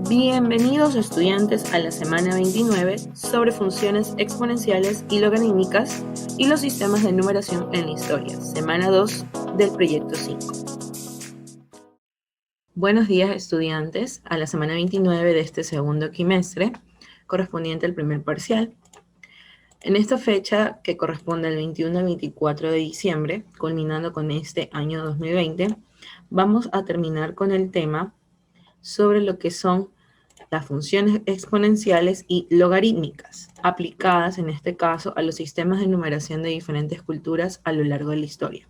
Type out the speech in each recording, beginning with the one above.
Bienvenidos estudiantes a la semana 29 sobre funciones exponenciales y logarítmicas y los sistemas de numeración en la historia, semana 2 del proyecto 5. Buenos días estudiantes a la semana 29 de este segundo quimestre, correspondiente al primer parcial. En esta fecha, que corresponde al 21 al 24 de diciembre, culminando con este año 2020, vamos a terminar con el tema sobre lo que son las funciones exponenciales y logarítmicas, aplicadas en este caso a los sistemas de numeración de diferentes culturas a lo largo de la historia.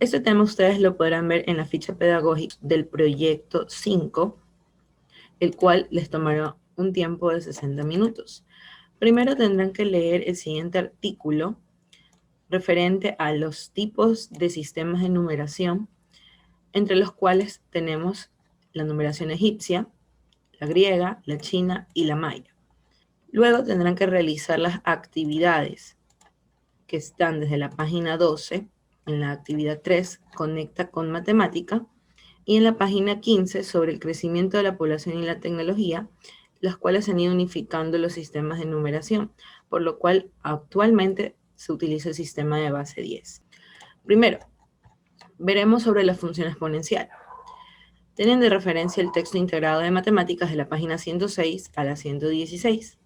Este tema ustedes lo podrán ver en la ficha pedagógica del proyecto 5, el cual les tomará un tiempo de 60 minutos. Primero tendrán que leer el siguiente artículo referente a los tipos de sistemas de numeración, entre los cuales tenemos la numeración egipcia, la griega, la china y la maya. Luego tendrán que realizar las actividades que están desde la página 12, en la actividad 3, conecta con matemática, y en la página 15, sobre el crecimiento de la población y la tecnología, las cuales han ido unificando los sistemas de numeración, por lo cual actualmente se utiliza el sistema de base 10. Primero, veremos sobre la función exponencial. Tienen de referencia el texto integrado de matemáticas de la página 106 a la 116.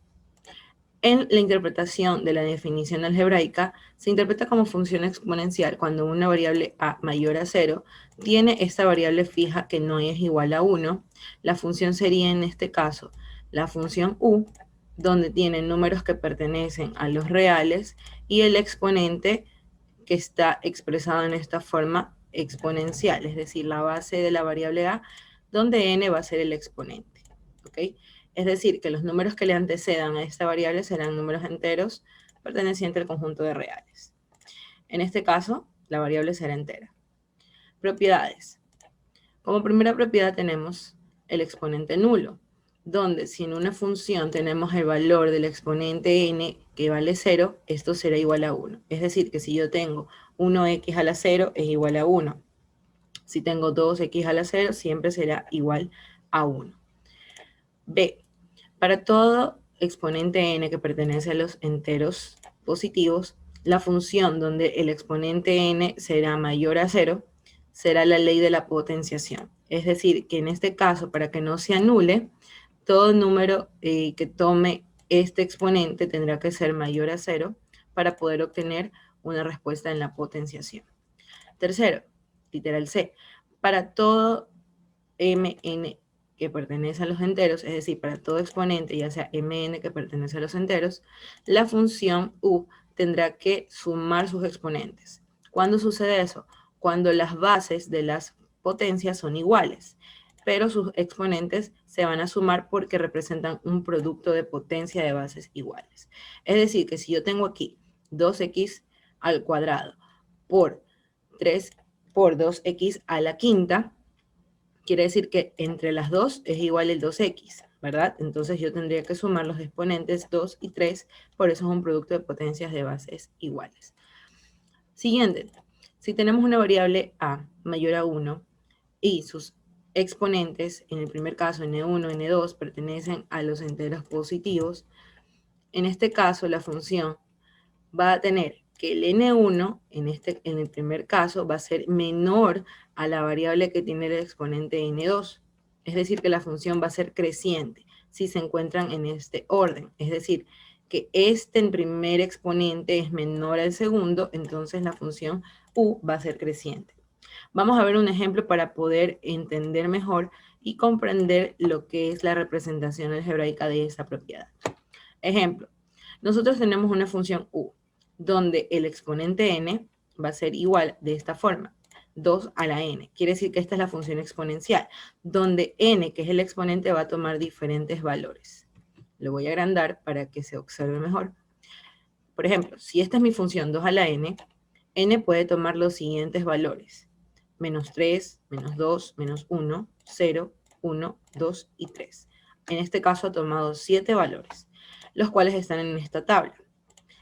En la interpretación de la definición algebraica, se interpreta como función exponencial cuando una variable a mayor a 0 tiene esta variable fija que no es igual a 1. La función sería en este caso la función u, donde tiene números que pertenecen a los reales y el exponente que está expresado en esta forma exponencial, es decir, la base de la variable a, donde n va a ser el exponente. ¿Ok? Es decir, que los números que le antecedan a esta variable serán números enteros pertenecientes al conjunto de reales. En este caso, la variable será entera. Propiedades. Como primera propiedad tenemos el exponente nulo, donde si en una función tenemos el valor del exponente n que vale 0, esto será igual a 1. Es decir, que si yo tengo 1x a la 0 es igual a 1. Si tengo 2x a la 0, siempre será igual a 1. B. Para todo exponente n que pertenece a los enteros positivos, la función donde el exponente n será mayor a 0 será la ley de la potenciación. Es decir, que en este caso, para que no se anule, todo número que tome este exponente tendrá que ser mayor a 0 para poder obtener una respuesta en la potenciación. Tercero, literal C, para todo mn que pertenece a los enteros, es decir, para todo exponente, ya sea mn que pertenece a los enteros, la función u tendrá que sumar sus exponentes. ¿Cuándo sucede eso? Cuando las bases de las potencias son iguales, pero sus exponentes se van a sumar porque representan un producto de potencia de bases iguales. Es decir, que si yo tengo aquí 2x al cuadrado por 2x a la quinta, quiere decir que entre las dos es igual el 2x, ¿verdad? Entonces yo tendría que sumar los exponentes 2 y 3, por eso es un producto de potencias de bases iguales. Siguiente, si tenemos una variable a mayor a 1 y sus exponentes, en el primer caso n1, n2, pertenecen a los enteros positivos, en este caso la función va a tener que el n1, en el primer caso, va a ser menor a la variable que tiene el exponente n2. Es decir, que la función va a ser creciente si se encuentran en este orden. Es decir, que en primer exponente es menor al segundo, entonces la función u va a ser creciente. Vamos a ver un ejemplo para poder entender mejor y comprender lo que es la representación algebraica de esta propiedad. Ejemplo, nosotros tenemos una función u, donde el exponente n va a ser igual de esta forma, 2 a la n. Quiere decir que esta es la función exponencial, donde n, que es el exponente, va a tomar diferentes valores. Lo voy a agrandar para que se observe mejor. Por ejemplo, si esta es mi función 2 a la n puede tomar los siguientes valores. Menos 3, menos 2, menos 1, 0, 1, 2 y 3. En este caso ha tomado 7 valores, los cuales están en esta tabla.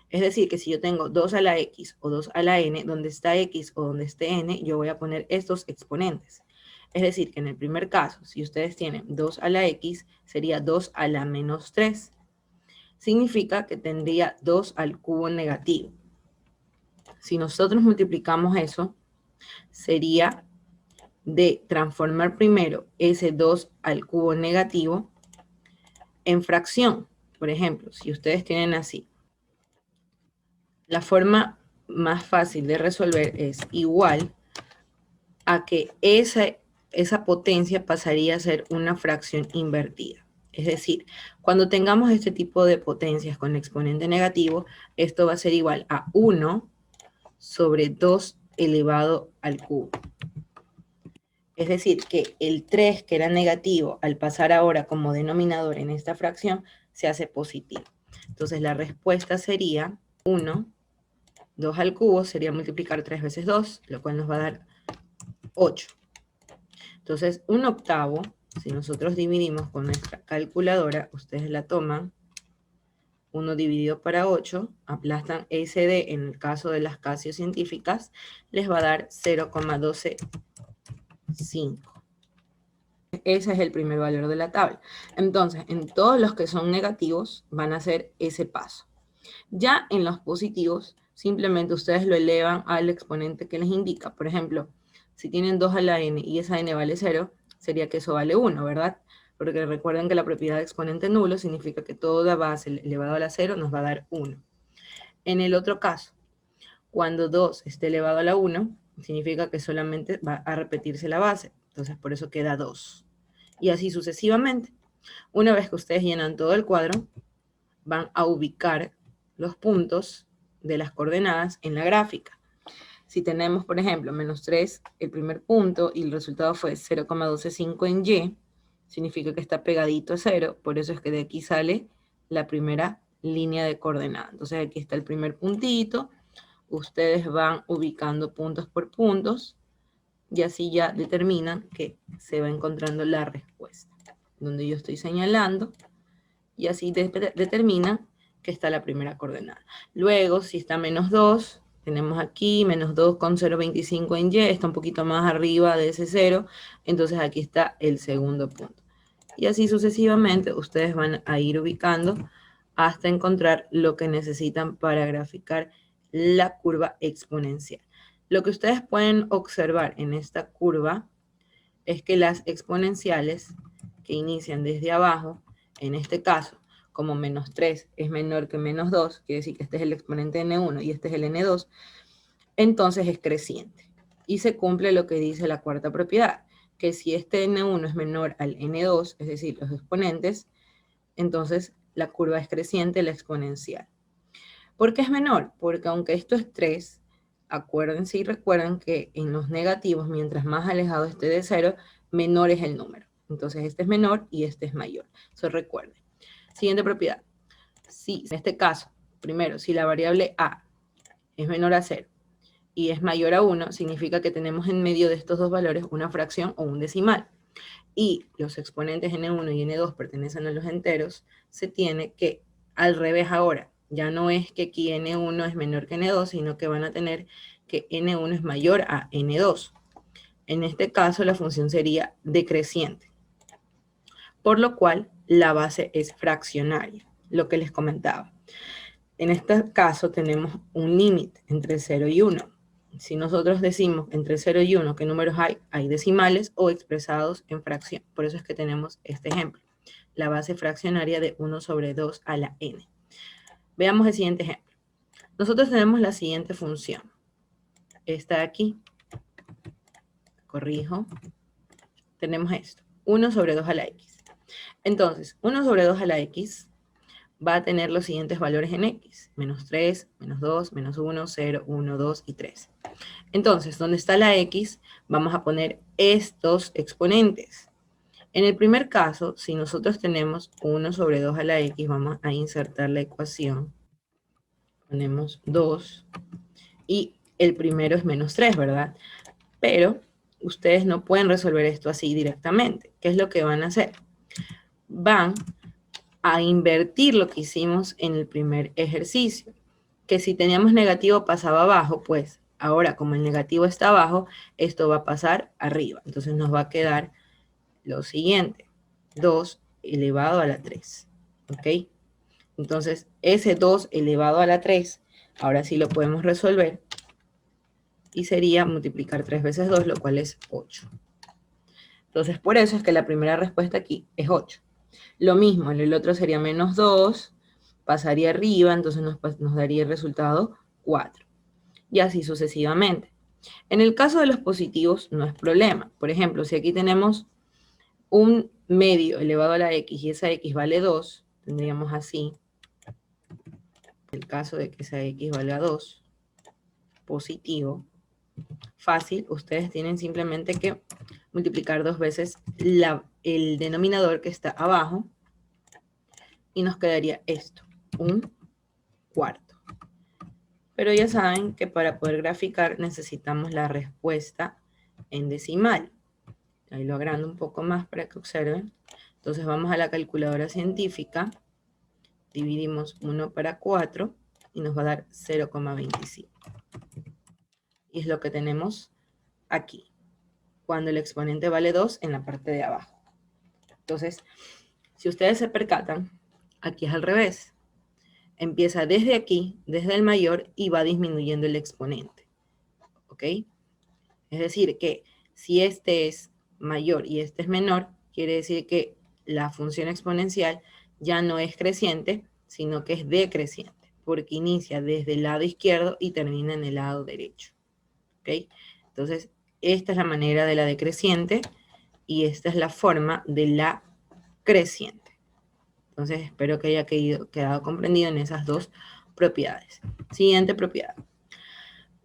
Es decir, que si yo tengo 2 a la x o 2 a la n, donde está x o donde esté n, yo voy a poner estos exponentes. Es decir, que en el primer caso, si ustedes tienen 2 a la x, sería 2 a la menos 3. Significa que tendría 2 al cubo negativo. Si nosotros multiplicamos eso, sería de transformar primero ese 2 al cubo negativo en fracción. Por ejemplo, si ustedes tienen así, la forma más fácil de resolver es igual a que esa potencia pasaría a ser una fracción invertida. Es decir, cuando tengamos este tipo de potencias con exponente negativo, esto va a ser igual a 1 sobre 2 elevado al cubo. Es decir, que el 3, que era negativo, al pasar ahora como denominador en esta fracción, se hace positivo. Entonces la respuesta sería 1, 2 al cubo, sería multiplicar 3 veces 2, lo cual nos va a dar 8. Entonces, 1/8, si nosotros dividimos con nuestra calculadora, ustedes la toman, 1 dividido para 8, aplastan SD en el caso de las Casio científicas, les va a dar 0,125. Ese es el primer valor de la tabla. Entonces, en todos los que son negativos, van a hacer ese paso. Ya en los positivos, simplemente ustedes lo elevan al exponente que les indica. Por ejemplo, si tienen 2 a la n y esa n vale 0, sería que eso vale 1, ¿verdad? Porque recuerden que la propiedad de exponente nulo significa que toda base elevado a la 0 nos va a dar 1. En el otro caso, cuando 2 esté elevado a la 1, significa que solamente va a repetirse la base. Entonces, por eso queda 2. Y así sucesivamente. Una vez que ustedes llenan todo el cuadro, van a ubicar los puntos de las coordenadas en la gráfica. Si tenemos, por ejemplo, menos 3, el primer punto, y el resultado fue 0,125 en Y, significa que está pegadito a 0, por eso es que de aquí sale la primera línea de coordenadas. Entonces aquí está el primer puntito, ustedes van ubicando puntos por puntos, y así ya determinan que se va encontrando la respuesta, donde yo estoy señalando, y así determinan que está la primera coordenada. Luego, si está menos 2, tenemos aquí menos 2 con 0,25 en Y, está un poquito más arriba de ese 0, entonces aquí está el segundo punto. Y así sucesivamente ustedes van a ir ubicando hasta encontrar lo que necesitan para graficar la curva exponencial. Lo que ustedes pueden observar en esta curva es que las exponenciales que inician desde abajo, en este caso, como menos 3 es menor que menos 2, quiere decir que este es el exponente n1 y este es el n2, entonces es creciente. Y se cumple lo que dice la cuarta propiedad, que si este n1 es menor al n2, es decir, los exponentes, entonces la curva es creciente, la exponencial. ¿Por qué es menor? Porque aunque esto es 3, acuérdense y recuerden que en los negativos, mientras más alejado esté de 0, menor es el número. Entonces este es menor y este es mayor. Eso recuerden. Siguiente propiedad. Si en este caso, primero, si la variable a es menor a 0 y es mayor a 1, significa que tenemos en medio de estos dos valores una fracción o un decimal. Y los exponentes n1 y n2 pertenecen a los enteros, se tiene que, al revés ahora, ya no es que aquí n1 es menor que n2, sino que van a tener que n1 es mayor a n2. En este caso la función sería decreciente, por lo cual la base es fraccionaria, lo que les comentaba. En este caso tenemos un límite entre 0 y 1. Si nosotros decimos entre 0 y 1 qué números hay decimales o expresados en fracción. Por eso es que tenemos este ejemplo, la base fraccionaria de 1 sobre 2 a la n. Veamos el siguiente ejemplo. Nosotros tenemos la siguiente función. Esta de aquí. Corrijo. Tenemos esto, 1 sobre 2 a la x. Entonces, 1 sobre 2 a la x va a tener los siguientes valores en x. Menos 3, menos 2, menos 1, 0, 1, 2 y 3. Entonces, donde está la x, vamos a poner estos exponentes. En el primer caso, si nosotros tenemos 1 sobre 2 a la x, vamos a insertar la ecuación. Ponemos 2 y el primero es menos 3, ¿verdad? Pero ustedes no pueden resolver esto así directamente. ¿Qué es lo que van a hacer? Van a invertir lo que hicimos en el primer ejercicio, que si teníamos negativo pasaba abajo, pues Ahora, como el negativo está abajo, esto va a pasar arriba. Entonces nos va a quedar lo siguiente, 2 elevado a la 3, ¿ok? Entonces, ese 2 elevado a la 3, ahora sí lo podemos resolver, y sería multiplicar 3 veces 2, lo cual es 8. Entonces, por eso es que la primera respuesta aquí es 8. Lo mismo, en el otro sería menos 2, pasaría arriba, entonces nos daría el resultado 4. Y así sucesivamente. En el caso de los positivos no es problema. Por ejemplo, si aquí tenemos un medio elevado a la x y esa x vale 2, tendríamos así, el caso de que esa x valga 2, positivo, fácil, ustedes tienen simplemente que multiplicar 2 veces el denominador que está abajo y nos quedaría esto, un cuarto. Pero ya saben que para poder graficar necesitamos la respuesta en decimal. Ahí lo agrando un poco más para que observen. Entonces vamos a la calculadora científica, dividimos 1 para 4 y nos va a dar 0,25. Y es lo que tenemos aquí, cuando el exponente vale 2 en la parte de abajo. Entonces, si ustedes se percatan, aquí es al revés. Empieza desde aquí, desde el mayor, y va disminuyendo el exponente. ¿Ok? Es decir, que si este es mayor y este es menor, quiere decir que la función exponencial ya no es creciente, sino que es decreciente, porque inicia desde el lado izquierdo y termina en el lado derecho. ¿Ok? Entonces, esta es la manera de la decreciente y esta es la forma de la creciente. Entonces, espero que haya quedado comprendido en esas dos propiedades. Siguiente propiedad.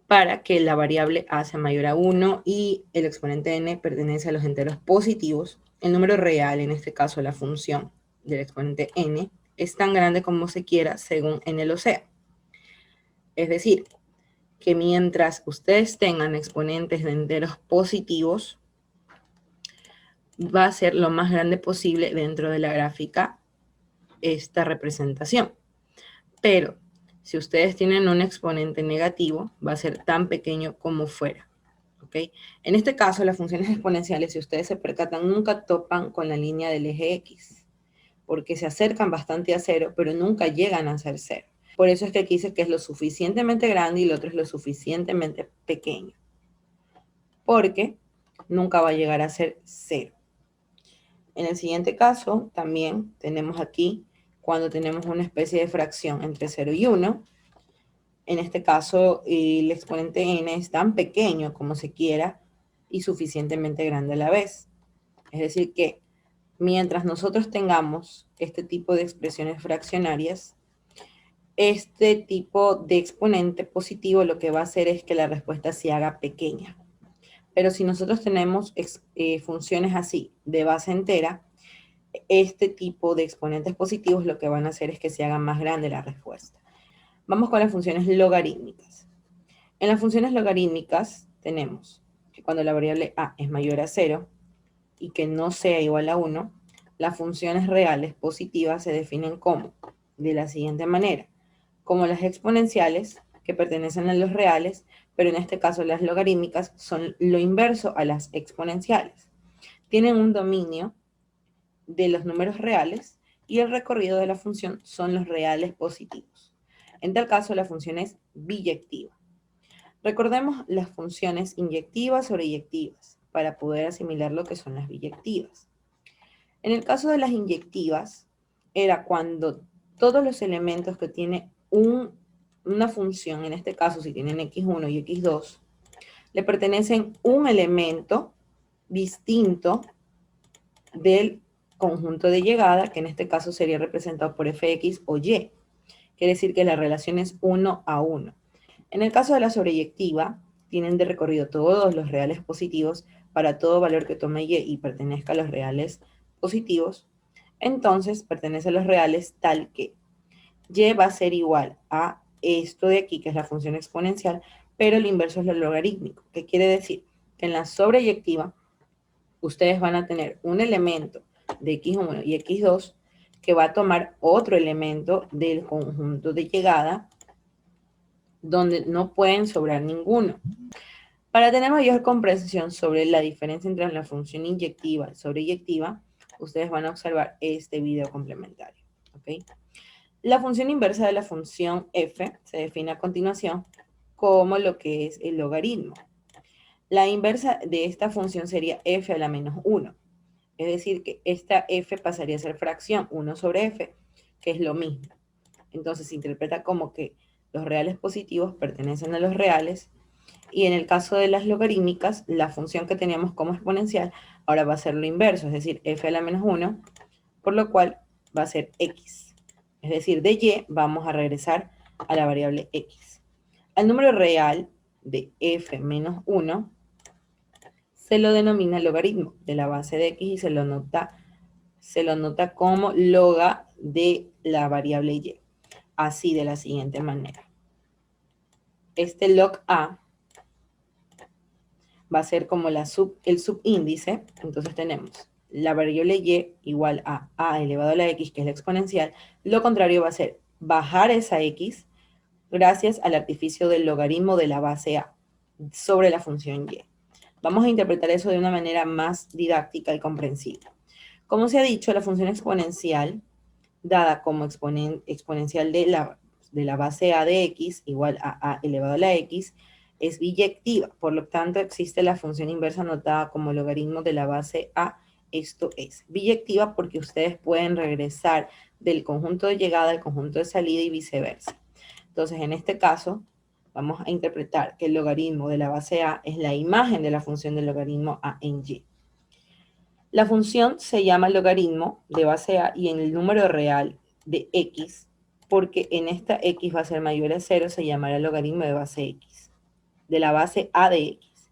Para que la variable a sea mayor a 1 y el exponente n pertenece a los enteros positivos, el número real, en este caso la función del exponente n, es tan grande como se quiera según n lo sea. Es decir, que mientras ustedes tengan exponentes de enteros positivos, va a ser lo más grande posible dentro de la gráfica esta representación. Pero si ustedes tienen un exponente negativo, va a ser tan pequeño como fuera. ¿Ok? En este caso, las funciones exponenciales, si ustedes se percatan, nunca topan con la línea del eje X, porque se acercan bastante a cero, pero nunca llegan a ser cero. Por eso es que aquí dice que es lo suficientemente grande y el otro es lo suficientemente pequeño, porque nunca va a llegar a ser cero. En el siguiente caso, también tenemos aquí, cuando tenemos una especie de fracción entre 0 y 1, en este caso el exponente n es tan pequeño como se quiera y suficientemente grande a la vez. Es decir que mientras nosotros tengamos este tipo de expresiones fraccionarias, este tipo de exponente positivo lo que va a hacer es que la respuesta se haga pequeña. Pero si nosotros tenemos funciones así de base entera, este tipo de exponentes positivos lo que van a hacer es que se haga más grande la respuesta. Vamos con las funciones logarítmicas. En las funciones logarítmicas tenemos que cuando la variable a es mayor a 0 y que no sea igual a 1, las funciones reales positivas se definen como, de la siguiente manera, como las exponenciales, que pertenecen a los reales, pero en este caso las logarítmicas son lo inverso a las exponenciales. Tienen un dominio de los números reales y el recorrido de la función son los reales positivos. En tal caso, la función es biyectiva. Recordemos las funciones inyectivas o reyectivas para poder asimilar lo que son las biyectivas. En el caso de las inyectivas, era cuando todos los elementos que tiene una función, en este caso si tienen x1 y x2, le pertenecen un elemento distinto del conjunto de llegada, que en este caso sería representado por fx o y. Quiere decir que la relación es 1 a 1. En el caso de la sobreyectiva, tienen de recorrido todos los reales positivos para todo valor que tome y pertenezca a los reales positivos. Entonces, pertenece a los reales tal que y va a ser igual a esto de aquí, que es la función exponencial, pero el inverso es lo logarítmico. ¿Qué quiere decir? Que en la sobreyectiva, ustedes van a tener un elemento de x1 y x2 que va a tomar otro elemento del conjunto de llegada donde no pueden sobrar ninguno. Para tener mayor comprensión sobre la diferencia entre la función inyectiva y sobreyectiva, ustedes van a observar este video complementario. ¿Okay? La función inversa de la función f se define a continuación como lo que es el logaritmo. La inversa de esta función sería f a la menos 1. Es decir, que esta f pasaría a ser fracción 1 sobre f, que es lo mismo. Entonces se interpreta como que los reales positivos pertenecen a los reales, y en el caso de las logarítmicas, la función que teníamos como exponencial ahora va a ser lo inverso, es decir, f a la menos 1, por lo cual va a ser x. Es decir, de y vamos a regresar a la variable x. Al número real de f menos 1 se lo denomina logaritmo de la base de x y se lo nota como loga de la variable y. Así, de la siguiente manera. Este log a va a ser como el subíndice. Entonces tenemos la variable y igual a elevado a la x, que es la exponencial. Lo contrario va a ser bajar esa x gracias al artificio del logaritmo de la base a sobre la función y. Vamos a interpretar eso de una manera más didáctica y comprensible. Como se ha dicho, la función exponencial, dada como exponencial de la base a de x igual a elevado a la x, es biyectiva. Por lo tanto, existe la función inversa anotada como logaritmo de la base a. Esto es biyectiva porque ustedes pueden regresar del conjunto de llegada al conjunto de salida y viceversa. Entonces, en este caso, vamos a interpretar que el logaritmo de la base a es la imagen de la función del logaritmo a en y. La función se llama logaritmo de base a y en el número real de x, porque en esta x va a ser mayor a 0, se llamará logaritmo de base x, de la base a de x.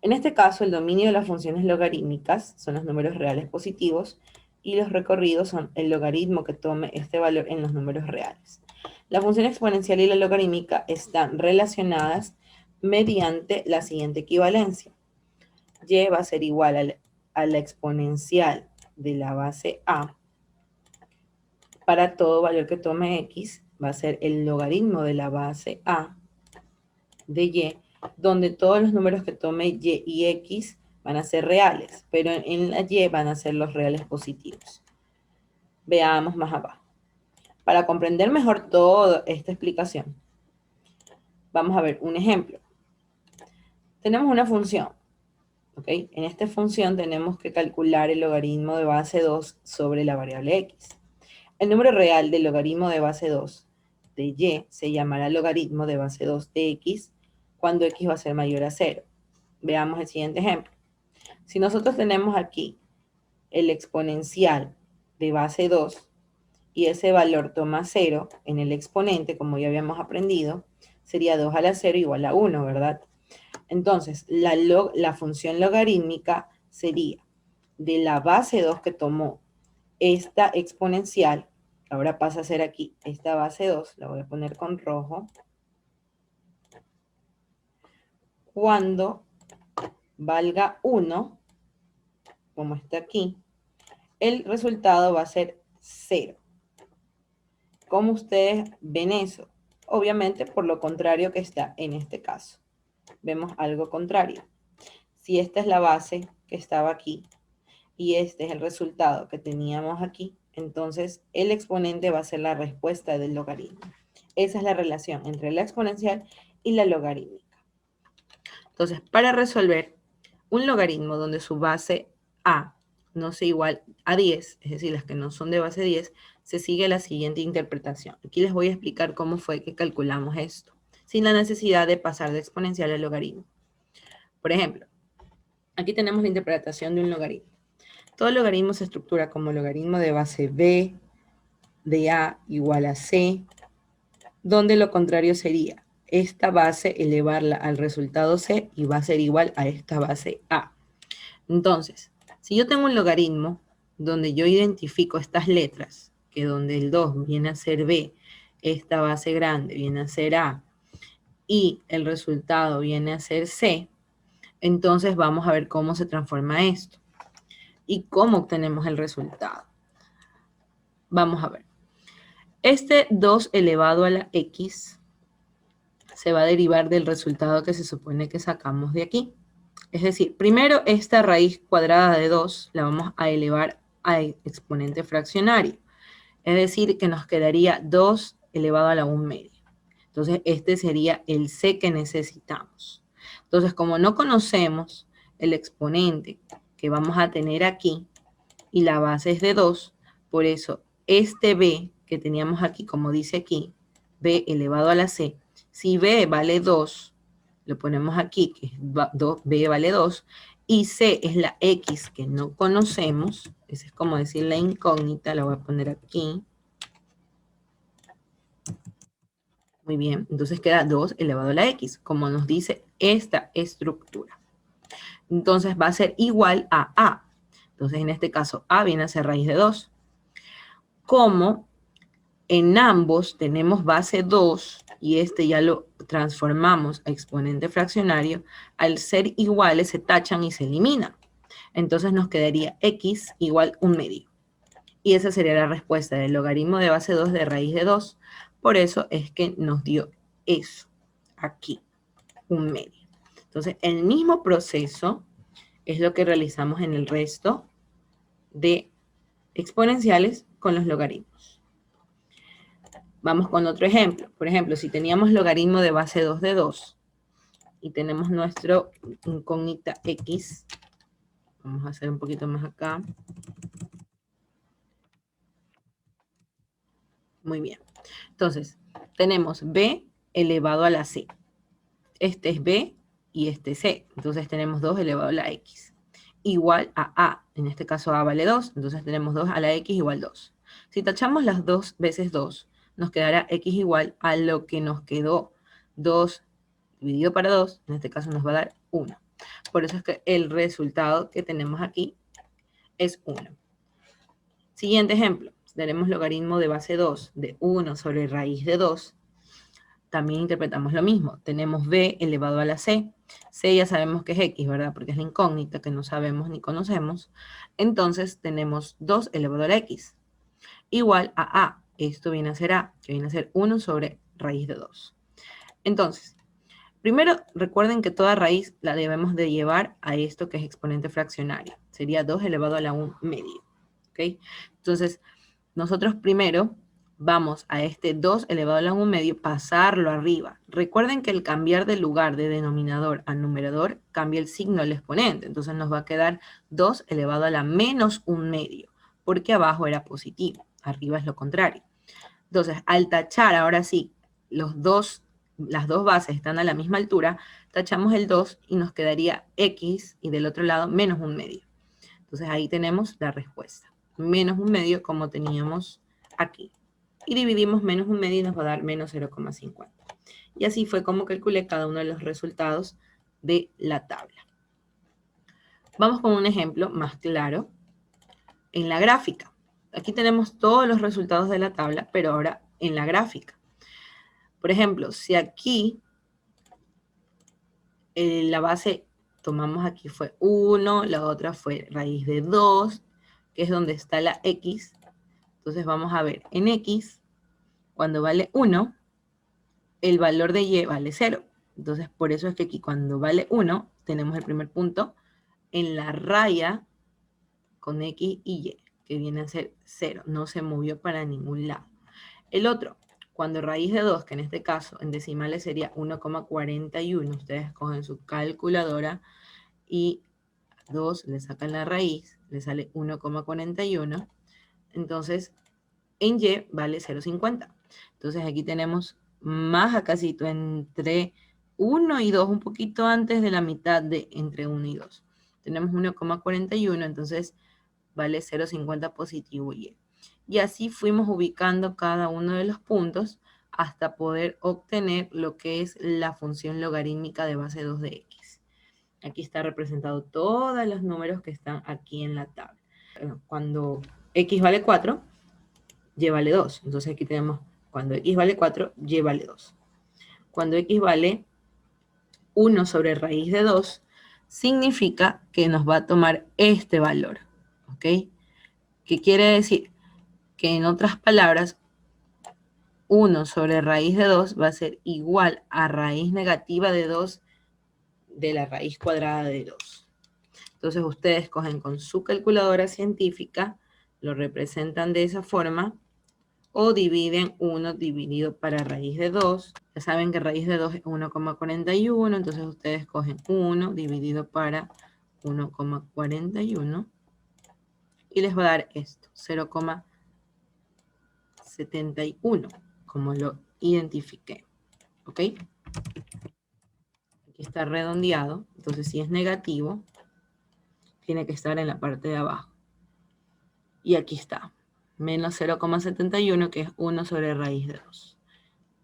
En este caso, el dominio de las funciones logarítmicas son los números reales positivos y los recorridos son el logaritmo que tome este valor en los números reales. La función exponencial y la logarítmica están relacionadas mediante la siguiente equivalencia. Y va a ser igual a la exponencial de la base a. Para todo valor que tome x, va a ser el logaritmo de la base a de y, donde todos los números que tome y y x van a ser reales, pero en la y van a ser los reales positivos. Veamos más abajo. Para comprender mejor toda esta explicación, vamos a ver un ejemplo. Tenemos una función, ¿ok? En esta función tenemos que calcular el logaritmo de base 2 sobre la variable x. El número real del logaritmo de base 2 de y se llamará logaritmo de base 2 de x cuando x va a ser mayor a 0. Veamos el siguiente ejemplo. Si nosotros tenemos aquí el exponencial de base 2 y ese valor toma 0 en el exponente, como ya habíamos aprendido, sería 2 a la 0 igual a 1, ¿verdad? Entonces, la función logarítmica sería de la base 2 que tomó esta exponencial, ahora pasa a ser aquí esta base 2, la voy a poner con rojo, cuando valga 1, como está aquí, el resultado va a ser 0. ¿Cómo ustedes ven eso? Obviamente por lo contrario que está en este caso. Vemos algo contrario. Si esta es la base que estaba aquí y este es el resultado que teníamos aquí, entonces el exponente va a ser la respuesta del logaritmo. Esa es la relación entre la exponencial y la logarítmica. Entonces, para resolver un logaritmo donde su base a no sea igual a 10, es decir, las que no son de base 10, se sigue la siguiente interpretación. Aquí les voy a explicar cómo fue que calculamos esto, sin la necesidad de pasar de exponencial a logaritmo. Por ejemplo, aquí tenemos la interpretación de un logaritmo. Todo logaritmo se estructura como logaritmo de base b de a igual a c, donde lo contrario sería esta base elevarla al resultado c y va a ser igual a esta base a. Entonces, si yo tengo un logaritmo donde yo identifico estas letras, que donde el 2 viene a ser b, esta base grande viene a ser a, y el resultado viene a ser c, entonces vamos a ver cómo se transforma esto y cómo obtenemos el resultado. Vamos a ver. Este 2 elevado a la x se va a derivar del resultado que se supone que sacamos de aquí. Es decir, primero esta raíz cuadrada de 2 la vamos a elevar a exponente fraccionario. Es decir, que nos quedaría 2 elevado a la 1 media. Entonces, este sería el C que necesitamos. Entonces, como no conocemos el exponente que vamos a tener aquí y la base es de 2, por eso este B que teníamos aquí, como dice aquí, B elevado a la C, si B vale 2, lo ponemos aquí, que B vale 2, y C es la X que no conocemos, esa es como decir la incógnita, la voy a poner aquí. Muy bien, entonces queda 2 elevado a la X, como nos dice esta estructura. Entonces va a ser igual a A. Entonces en este caso A viene a ser raíz de 2. Como en ambos tenemos base 2 y este ya lo transformamos a exponente fraccionario, al ser iguales se tachan y se eliminan. Entonces nos quedaría X igual 1 medio. Y esa sería la respuesta del logaritmo de base 2 de raíz de 2. Por eso es que nos dio eso aquí, 1 medio. Entonces, el mismo proceso es lo que realizamos en el resto de exponenciales con los logaritmos. Vamos con otro ejemplo. Por ejemplo, si teníamos logaritmo de base 2 de 2 y tenemos nuestro incógnita X, vamos a hacer un poquito más acá. Muy bien. Entonces, tenemos B elevado a la C. Este es B y este es C. Entonces tenemos 2 elevado a la X. Igual a A. En este caso A vale 2. Entonces tenemos 2 a la X igual 2. Si tachamos las 2 veces 2, nos quedará X igual a lo que nos quedó 2 dividido para 2. En este caso nos va a dar 1. Por eso es que el resultado que tenemos aquí es 1. Siguiente ejemplo. Tenemos logaritmo de base 2 de 1 sobre raíz de 2. También interpretamos lo mismo. Tenemos B elevado a la C. C ya sabemos que es X, ¿verdad? Porque es la incógnita que no sabemos ni conocemos. Entonces tenemos 2 elevado a la X. Igual a A. Esto viene a ser A, que viene a ser 1 sobre raíz de 2. Entonces, primero recuerden que toda raíz la debemos de llevar a esto que es exponente fraccionario. Sería 2 elevado a la 1 medio. ¿Ok? Entonces, nosotros primero vamos a este 2 elevado a la 1 medio, pasarlo arriba. Recuerden que el cambiar de lugar de denominador a numerador cambia el signo del exponente. Entonces nos va a quedar 2 elevado a la menos 1 medio, porque abajo era positivo, arriba es lo contrario. Entonces, al tachar, ahora sí, las dos bases están a la misma altura, tachamos el 2 y nos quedaría X y del otro lado menos 1 medio. Entonces ahí tenemos la respuesta. Menos 1 medio como teníamos aquí. Y dividimos menos 1 medio y nos va a dar menos 0,50. Y así fue como calculé cada uno de los resultados de la tabla. Vamos con un ejemplo más claro en la gráfica. Aquí tenemos todos los resultados de la tabla, pero ahora en la gráfica. Por ejemplo, si aquí la base tomamos aquí fue 1, la otra fue raíz de 2, que es donde está la X. Entonces vamos a ver, en X, cuando vale 1, el valor de Y vale 0. Entonces por eso es que aquí cuando vale 1, tenemos el primer punto en la raya con X y Y, que viene a ser 0. No se movió para ningún lado. El otro, cuando raíz de 2, que en este caso en decimales sería 1,41, ustedes cogen su calculadora y 2 le sacan la raíz, le sale 1,41. Entonces, en Y vale 0,50. Entonces, aquí tenemos más acásito entre 1 y 2, un poquito antes de la mitad de entre 1 y 2. Tenemos 1,41, entonces vale 0,50 positivo Y. Y así fuimos ubicando cada uno de los puntos hasta poder obtener lo que es la función logarítmica de base 2 de X. Aquí está representado todos los números que están aquí en la tabla. Cuando X vale 4, Y vale 2. Entonces aquí tenemos cuando X vale 4, Y vale 2. Cuando X vale 1 sobre raíz de 2, significa que nos va a tomar este valor. ¿Ok? ¿Qué quiere decir? Que en otras palabras, 1 sobre raíz de 2 va a ser igual a raíz negativa de 2 de la raíz cuadrada de 2. Entonces ustedes cogen con su calculadora científica, lo representan de esa forma, o dividen 1 dividido para raíz de 2. Ya saben que raíz de 2 es 1,41, entonces ustedes cogen 1 dividido para 1,41 y les va a dar esto, 0,71, como lo identifiqué. ¿Ok? Aquí está redondeado, entonces si es negativo, tiene que estar en la parte de abajo. Y aquí está, menos 0,71, que es 1 sobre raíz de 2.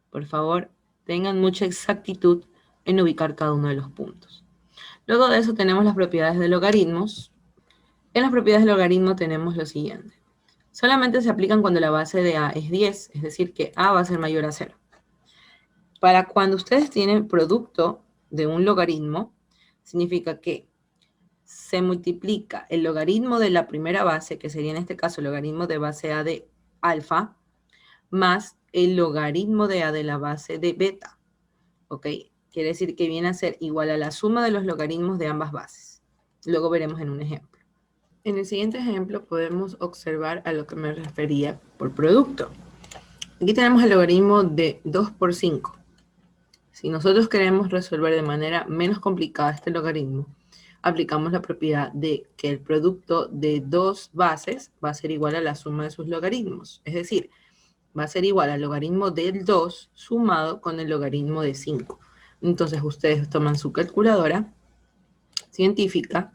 Por favor, tengan mucha exactitud en ubicar cada uno de los puntos. Luego de eso tenemos las propiedades de logaritmos. En las propiedades de logaritmo tenemos lo siguiente. Solamente se aplican cuando la base de a es 10, es decir, que a va a ser mayor a 0. Para cuando ustedes tienen producto de un logaritmo, significa que se multiplica el logaritmo de la primera base, que sería en este caso el logaritmo de base a de alfa, más el logaritmo de a de la base de beta. ¿Ok? Quiere decir que viene a ser igual a la suma de los logaritmos de ambas bases. Luego veremos en un ejemplo. En el siguiente ejemplo podemos observar a lo que me refería por producto. Aquí tenemos el logaritmo de 2 por 5. Si nosotros queremos resolver de manera menos complicada este logaritmo, aplicamos la propiedad de que el producto de dos bases va a ser igual a la suma de sus logaritmos. Es decir, va a ser igual al logaritmo del 2 sumado con el logaritmo de 5. Entonces ustedes toman su calculadora científica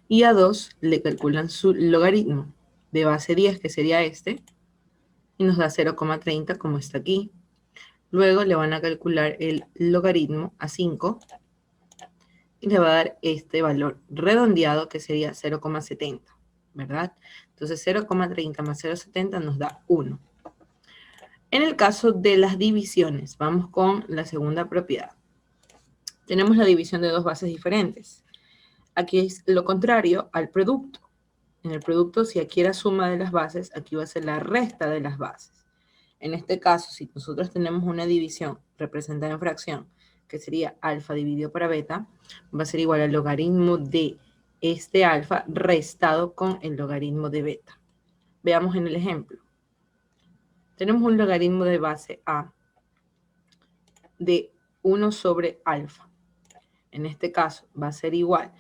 y a 2 le calculan su logaritmo de base 10, que sería este, y nos da 0,30 como está aquí. Luego le van a calcular el logaritmo a 5 y le va a dar este valor redondeado que sería 0,70, ¿verdad? Entonces 0,30 más 0,70 nos da 1. En el caso de las divisiones, vamos con la segunda propiedad. Tenemos la división de dos bases diferentes. Aquí es lo contrario al producto. En el producto, si aquí era suma de las bases, aquí va a ser la resta de las bases. En este caso, si nosotros tenemos una división representada en fracción, que sería alfa dividido para beta, va a ser igual al logaritmo de este alfa restado con el logaritmo de beta. Veamos en el ejemplo. Tenemos un logaritmo de base a de 1 sobre alfa. En este caso va a ser igual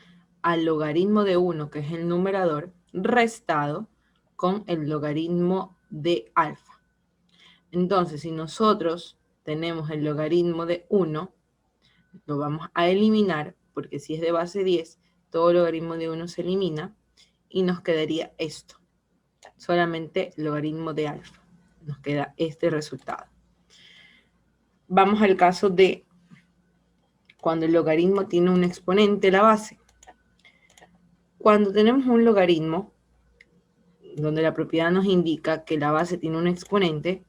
al logaritmo de 1, que es el numerador, restado con el logaritmo de alfa. Entonces, si nosotros tenemos el logaritmo de 1, lo vamos a eliminar, porque si es de base 10, todo logaritmo de 1 se elimina, y nos quedaría esto, solamente logaritmo de alfa. Nos queda este resultado. Vamos al caso de cuando el logaritmo tiene un exponente, la base. Cuando tenemos un logaritmo, donde la propiedad nos indica que la base tiene un exponente,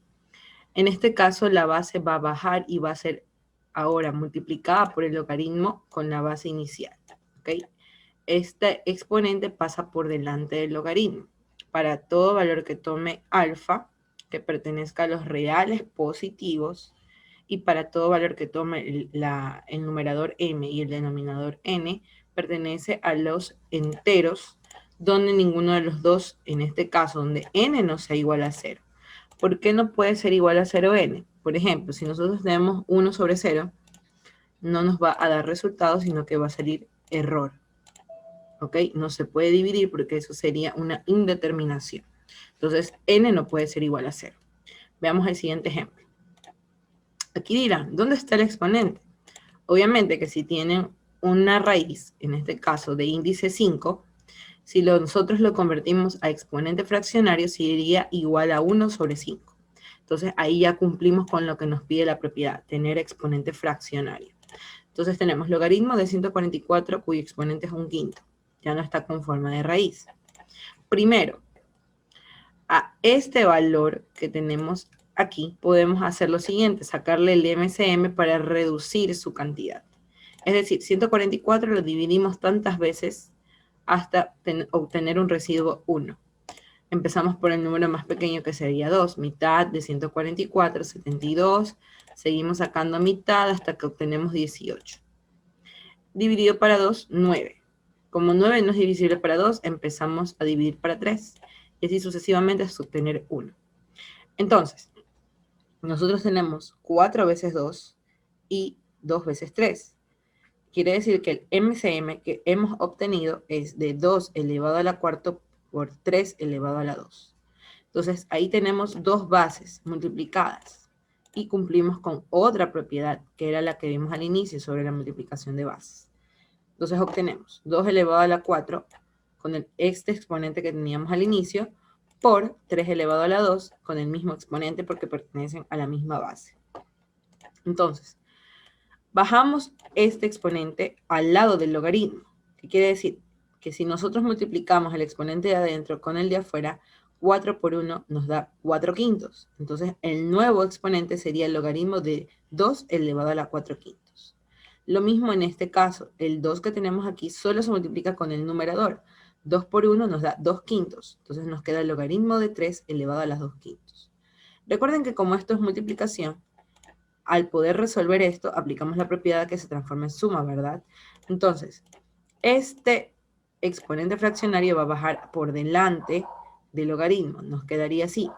en este caso la base va a bajar y va a ser ahora multiplicada por el logaritmo con la base inicial. ¿Okay? Este exponente pasa por delante del logaritmo. Para todo valor que tome alfa, que pertenezca a los reales positivos, y para todo valor que tome el numerador m y el denominador n, pertenece a los enteros, donde ninguno de los dos, en este caso, donde n no sea igual a 0. ¿Por qué no puede ser igual a 0n? Por ejemplo, si nosotros tenemos 1 sobre 0, no nos va a dar resultado, sino que va a salir error. ¿Ok? No se puede dividir porque eso sería una indeterminación. Entonces, n no puede ser igual a 0. Veamos el siguiente ejemplo. Aquí dirán, ¿dónde está el exponente? Obviamente que si tienen una raíz, en este caso de índice 5, si nosotros lo convertimos a exponente fraccionario, sería igual a 1 sobre 5. Entonces ahí ya cumplimos con lo que nos pide la propiedad, tener exponente fraccionario. Entonces tenemos logaritmo de 144 cuyo exponente es un quinto. Ya no está con forma de raíz. Primero, a este valor que tenemos aquí podemos hacer lo siguiente, sacarle el MCM para reducir su cantidad. Es decir, 144 lo dividimos tantas veces hasta obtener un residuo 1. Empezamos por el número más pequeño que sería 2, mitad de 144, 72. Seguimos sacando mitad hasta que obtenemos 18. Dividido para 2, 9. Como 9 no es divisible para 2, empezamos a dividir para 3. Y así sucesivamente hasta obtener 1. Entonces, nosotros tenemos 4 veces 2 y 2 veces 3. Quiere decir que el MCM que hemos obtenido es de 2 elevado a la cuarta por 3 elevado a la 2. Entonces, ahí tenemos dos bases multiplicadas y cumplimos con otra propiedad, que era la que vimos al inicio sobre la multiplicación de bases. Entonces, obtenemos 2 elevado a la 4 con este exponente que teníamos al inicio por 3 elevado a la 2 con el mismo exponente porque pertenecen a la misma base. Entonces, bajamos este exponente al lado del logaritmo. ¿Qué quiere decir? Que si nosotros multiplicamos el exponente de adentro con el de afuera, 4 por 1 nos da 4 quintos. Entonces, el nuevo exponente sería el logaritmo de 2 elevado a la 4 quintos. Lo mismo en este caso, el 2 que tenemos aquí solo se multiplica con el numerador. 2 por 1 nos da 2 quintos. Entonces nos queda el logaritmo de 3 elevado a las 2 quintos. Recuerden que como esto es multiplicación, al poder resolver esto, aplicamos la propiedad que se transforma en suma, ¿verdad? Entonces, este exponente fraccionario va a bajar por delante del logaritmo. Nos quedaría así,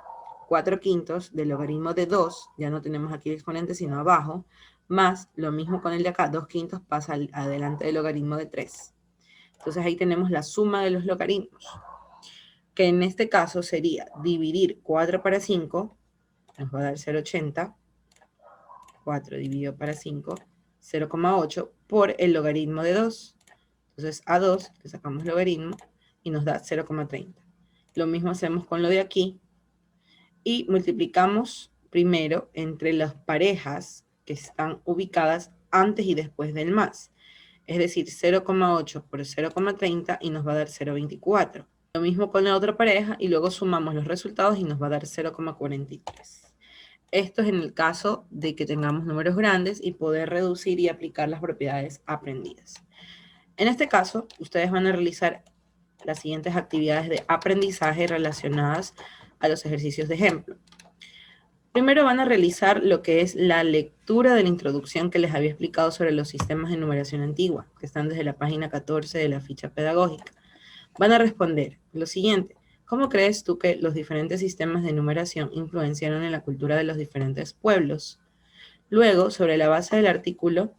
4 quintos del logaritmo de 2, ya no tenemos aquí el exponente sino abajo, más lo mismo con el de acá, 2 quintos pasa adelante del logaritmo de 3. Entonces ahí tenemos la suma de los logaritmos, que en este caso sería dividir 4 para 5, nos va a dar 0,80, 4 dividido para 5, 0,8 por el logaritmo de 2. Entonces a 2 le sacamos logaritmo y nos da 0,30. Lo mismo hacemos con lo de aquí y multiplicamos primero entre las parejas que están ubicadas antes y después del más. Es decir, 0,8 por 0,30 y nos va a dar 0,24. Lo mismo con la otra pareja y luego sumamos los resultados y nos va a dar 0,43. Esto es en el caso de que tengamos números grandes y poder reducir y aplicar las propiedades aprendidas. En este caso, ustedes van a realizar las siguientes actividades de aprendizaje relacionadas a los ejercicios de ejemplo. Primero van a realizar lo que es la lectura de la introducción que les había explicado sobre los sistemas de numeración antigua, que están desde la página 14 de la ficha pedagógica. Van a responder lo siguiente: ¿cómo crees tú que los diferentes sistemas de numeración influenciaron en la cultura de los diferentes pueblos? Luego, sobre la base del artículo,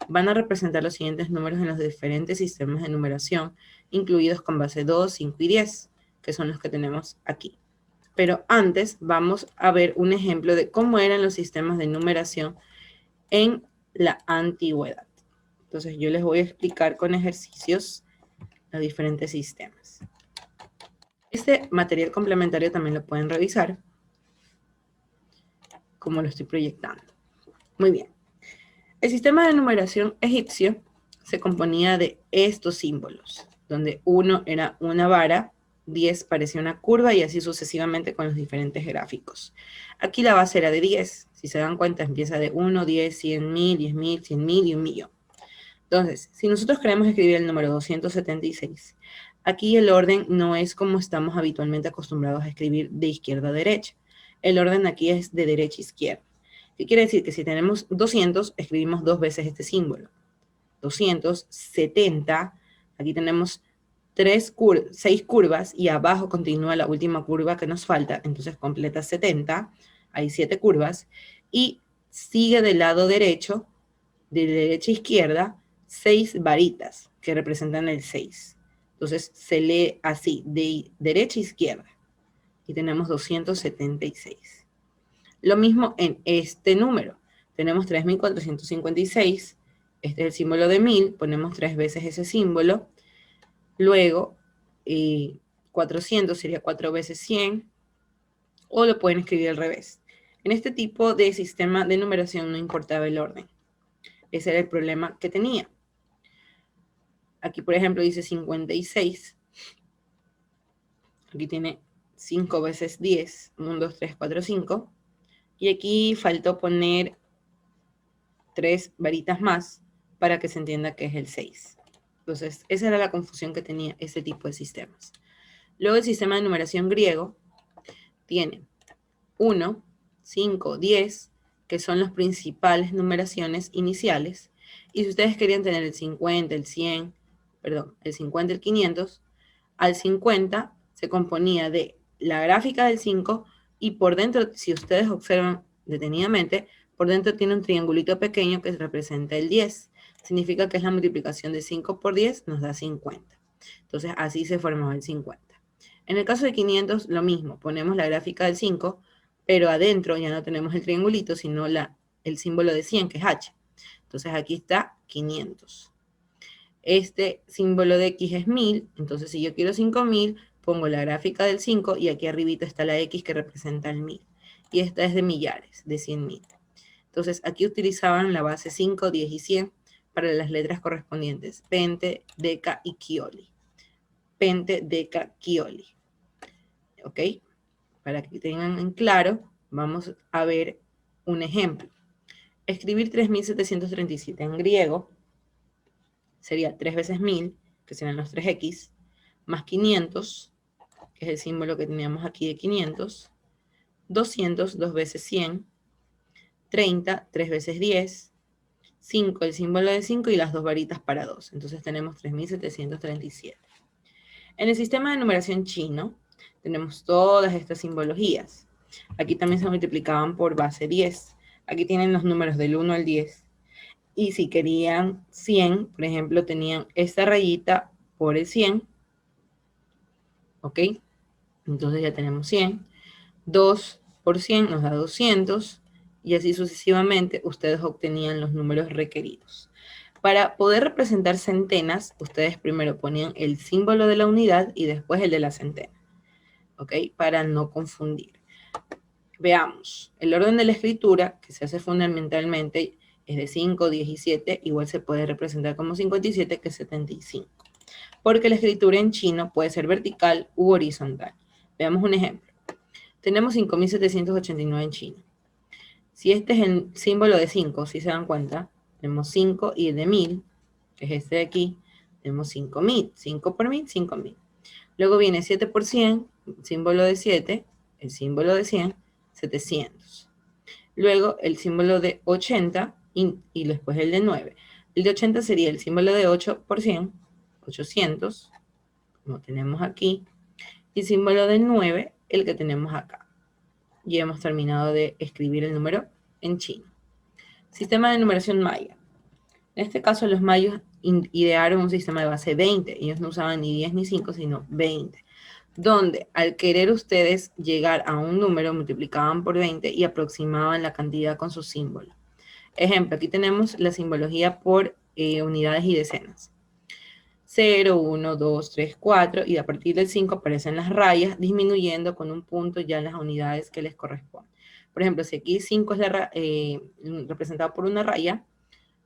van a representar los siguientes números en los diferentes sistemas de numeración, incluidos con base 2, 5 y 10, que son los que tenemos aquí. Pero antes vamos a ver un ejemplo de cómo eran los sistemas de numeración en la antigüedad. Entonces yo les voy a explicar con ejercicios los diferentes sistemas. Este material complementario también lo pueden revisar, como lo estoy proyectando. Muy bien. El sistema de numeración egipcio se componía de estos símbolos, donde 1 era una vara, 10 parecía una curva y así sucesivamente con los diferentes gráficos. Aquí la base era de 10. Si se dan cuenta, empieza de 1, 10, 100 mil, 10 mil, 100 mil y 1 millón. Entonces, si nosotros queremos escribir el número 276, aquí el orden no es como estamos habitualmente acostumbrados a escribir de izquierda a derecha. El orden aquí es de derecha a izquierda. ¿Qué quiere decir? Que si tenemos 200, escribimos dos veces este símbolo. 270, aquí tenemos 6 curvas y abajo continúa la última curva que nos falta, entonces completa 70, hay 7 curvas, y sigue del lado derecho, de derecha a izquierda, 6 varitas que representan el 6. Entonces se lee así, de derecha a izquierda, y tenemos 276. Lo mismo en este número. Tenemos 3.456. Este es el símbolo de 1000. Ponemos 3 veces ese símbolo. Luego, 400 sería 4 veces 100. O lo pueden escribir al revés. En este tipo de sistema de numeración no importaba el orden. Ese era el problema que tenía. Aquí, por ejemplo, dice 56. Aquí tiene 5 veces 10. 1, 2, 3, 4, 5. Y aquí faltó poner 3 varitas más para que se entienda que es el 6. Entonces, esa era la confusión que tenía este tipo de sistemas. Luego el sistema de numeración griego tiene 1, 5, 10, que son las principales numeraciones iniciales. Y si ustedes querían tener el 50, el 100, perdón, el 50, el 500, al 50 se componía de la gráfica del 5 y por dentro, si ustedes observan detenidamente, por dentro tiene un triangulito pequeño que representa el 10. Significa que es la multiplicación de 5 por 10 nos da 50. Entonces así se formaba el 50. En el caso de 500, lo mismo, ponemos la gráfica del 5, pero adentro ya no tenemos el triangulito, sino el símbolo de 100, que es H. Entonces aquí está 500. Este símbolo de X es 1000, entonces si yo quiero 5000, pongo la gráfica del 5 y aquí arribita está la X que representa el 1000. Y esta es de millares, de 100.000. Entonces aquí utilizaban la base 5, 10 y 100 para las letras correspondientes, pente, deca y quioli. Pente, deca, quioli. ¿Ok? Para que tengan en claro, vamos a ver un ejemplo. Escribir 3737 en griego sería 3 veces 1000, que serán los 3x, más 500, que es el símbolo que teníamos aquí de 500, 200, 2 veces 100, 30, 3 veces 10, 5, el símbolo de 5 y las dos varitas para 2. Entonces tenemos 3737. En el sistema de numeración chino tenemos todas estas simbologías. Aquí también se multiplicaban por base 10. Aquí tienen los números del 1 al 10. Y si querían 100, por ejemplo, tenían esta rayita por el 100. ¿Ok? Entonces ya tenemos 100. 2 por 100 nos da 200. Y así sucesivamente ustedes obtenían los números requeridos. Para poder representar centenas, ustedes primero ponían el símbolo de la unidad y después el de la centena. ¿Ok? Para no confundir. Veamos, el orden de la escritura, que se hace fundamentalmente, es de 5, 10 y 7, igual se puede representar como 57, que es 75. Porque la escritura en chino puede ser vertical u horizontal. Veamos un ejemplo. Tenemos 5789 en chino. Si este es el símbolo de 5, si se dan cuenta, tenemos 5 y el de 1000, que es este de aquí, tenemos 5000. 5 por 1000, 5000. Luego viene 7 por 100, símbolo de 7, el símbolo de 100, 700. Luego el símbolo de 80 y después el de 9. El de 80 sería el símbolo de 8 por 100, 800, como tenemos aquí, y símbolo de 9, el que tenemos acá. Y hemos terminado de escribir el número en chino. Sistema de numeración maya. En este caso los mayos idearon un sistema de base 20. Ellos no usaban ni 10 ni 5, sino 20. Donde al querer ustedes llegar a un número, multiplicaban por 20 y aproximaban la cantidad con su símbolo. Ejemplo, aquí tenemos la simbología por unidades y decenas. 0, 1, 2, 3, 4 y a partir del 5 aparecen las rayas disminuyendo con un punto ya las unidades que les corresponden. Por ejemplo, si aquí 5 es representado por una raya,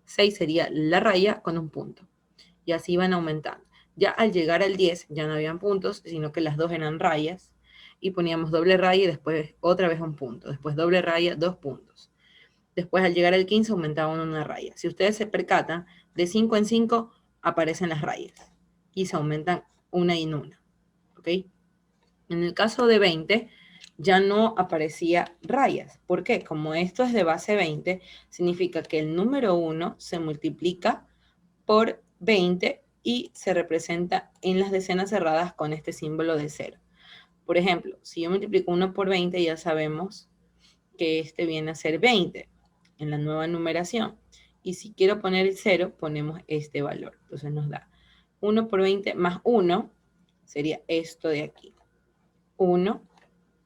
6 sería la raya con un punto. Y así van aumentando. Ya al llegar al 10 ya no habían puntos, sino que las dos eran rayas. Y poníamos doble raya y después otra vez un punto. Después doble raya, 2 puntos. Después al llegar al 15 aumentaban una raya. Si ustedes se percatan, de 5 en 5 aparecen las rayas. Y se aumentan una en una. ¿Ok? En el caso de 20 ya no aparecía rayas. ¿Por qué? Como esto es de base 20, significa que el número 1 se multiplica por 20 y se representa en las decenas cerradas con este símbolo de 0. Por ejemplo, si yo multiplico 1 por 20, ya sabemos que este viene a ser 20 en la nueva numeración. Y si quiero poner el 0, ponemos este valor. Entonces nos da 1 por 20 más 1, sería esto de aquí. 1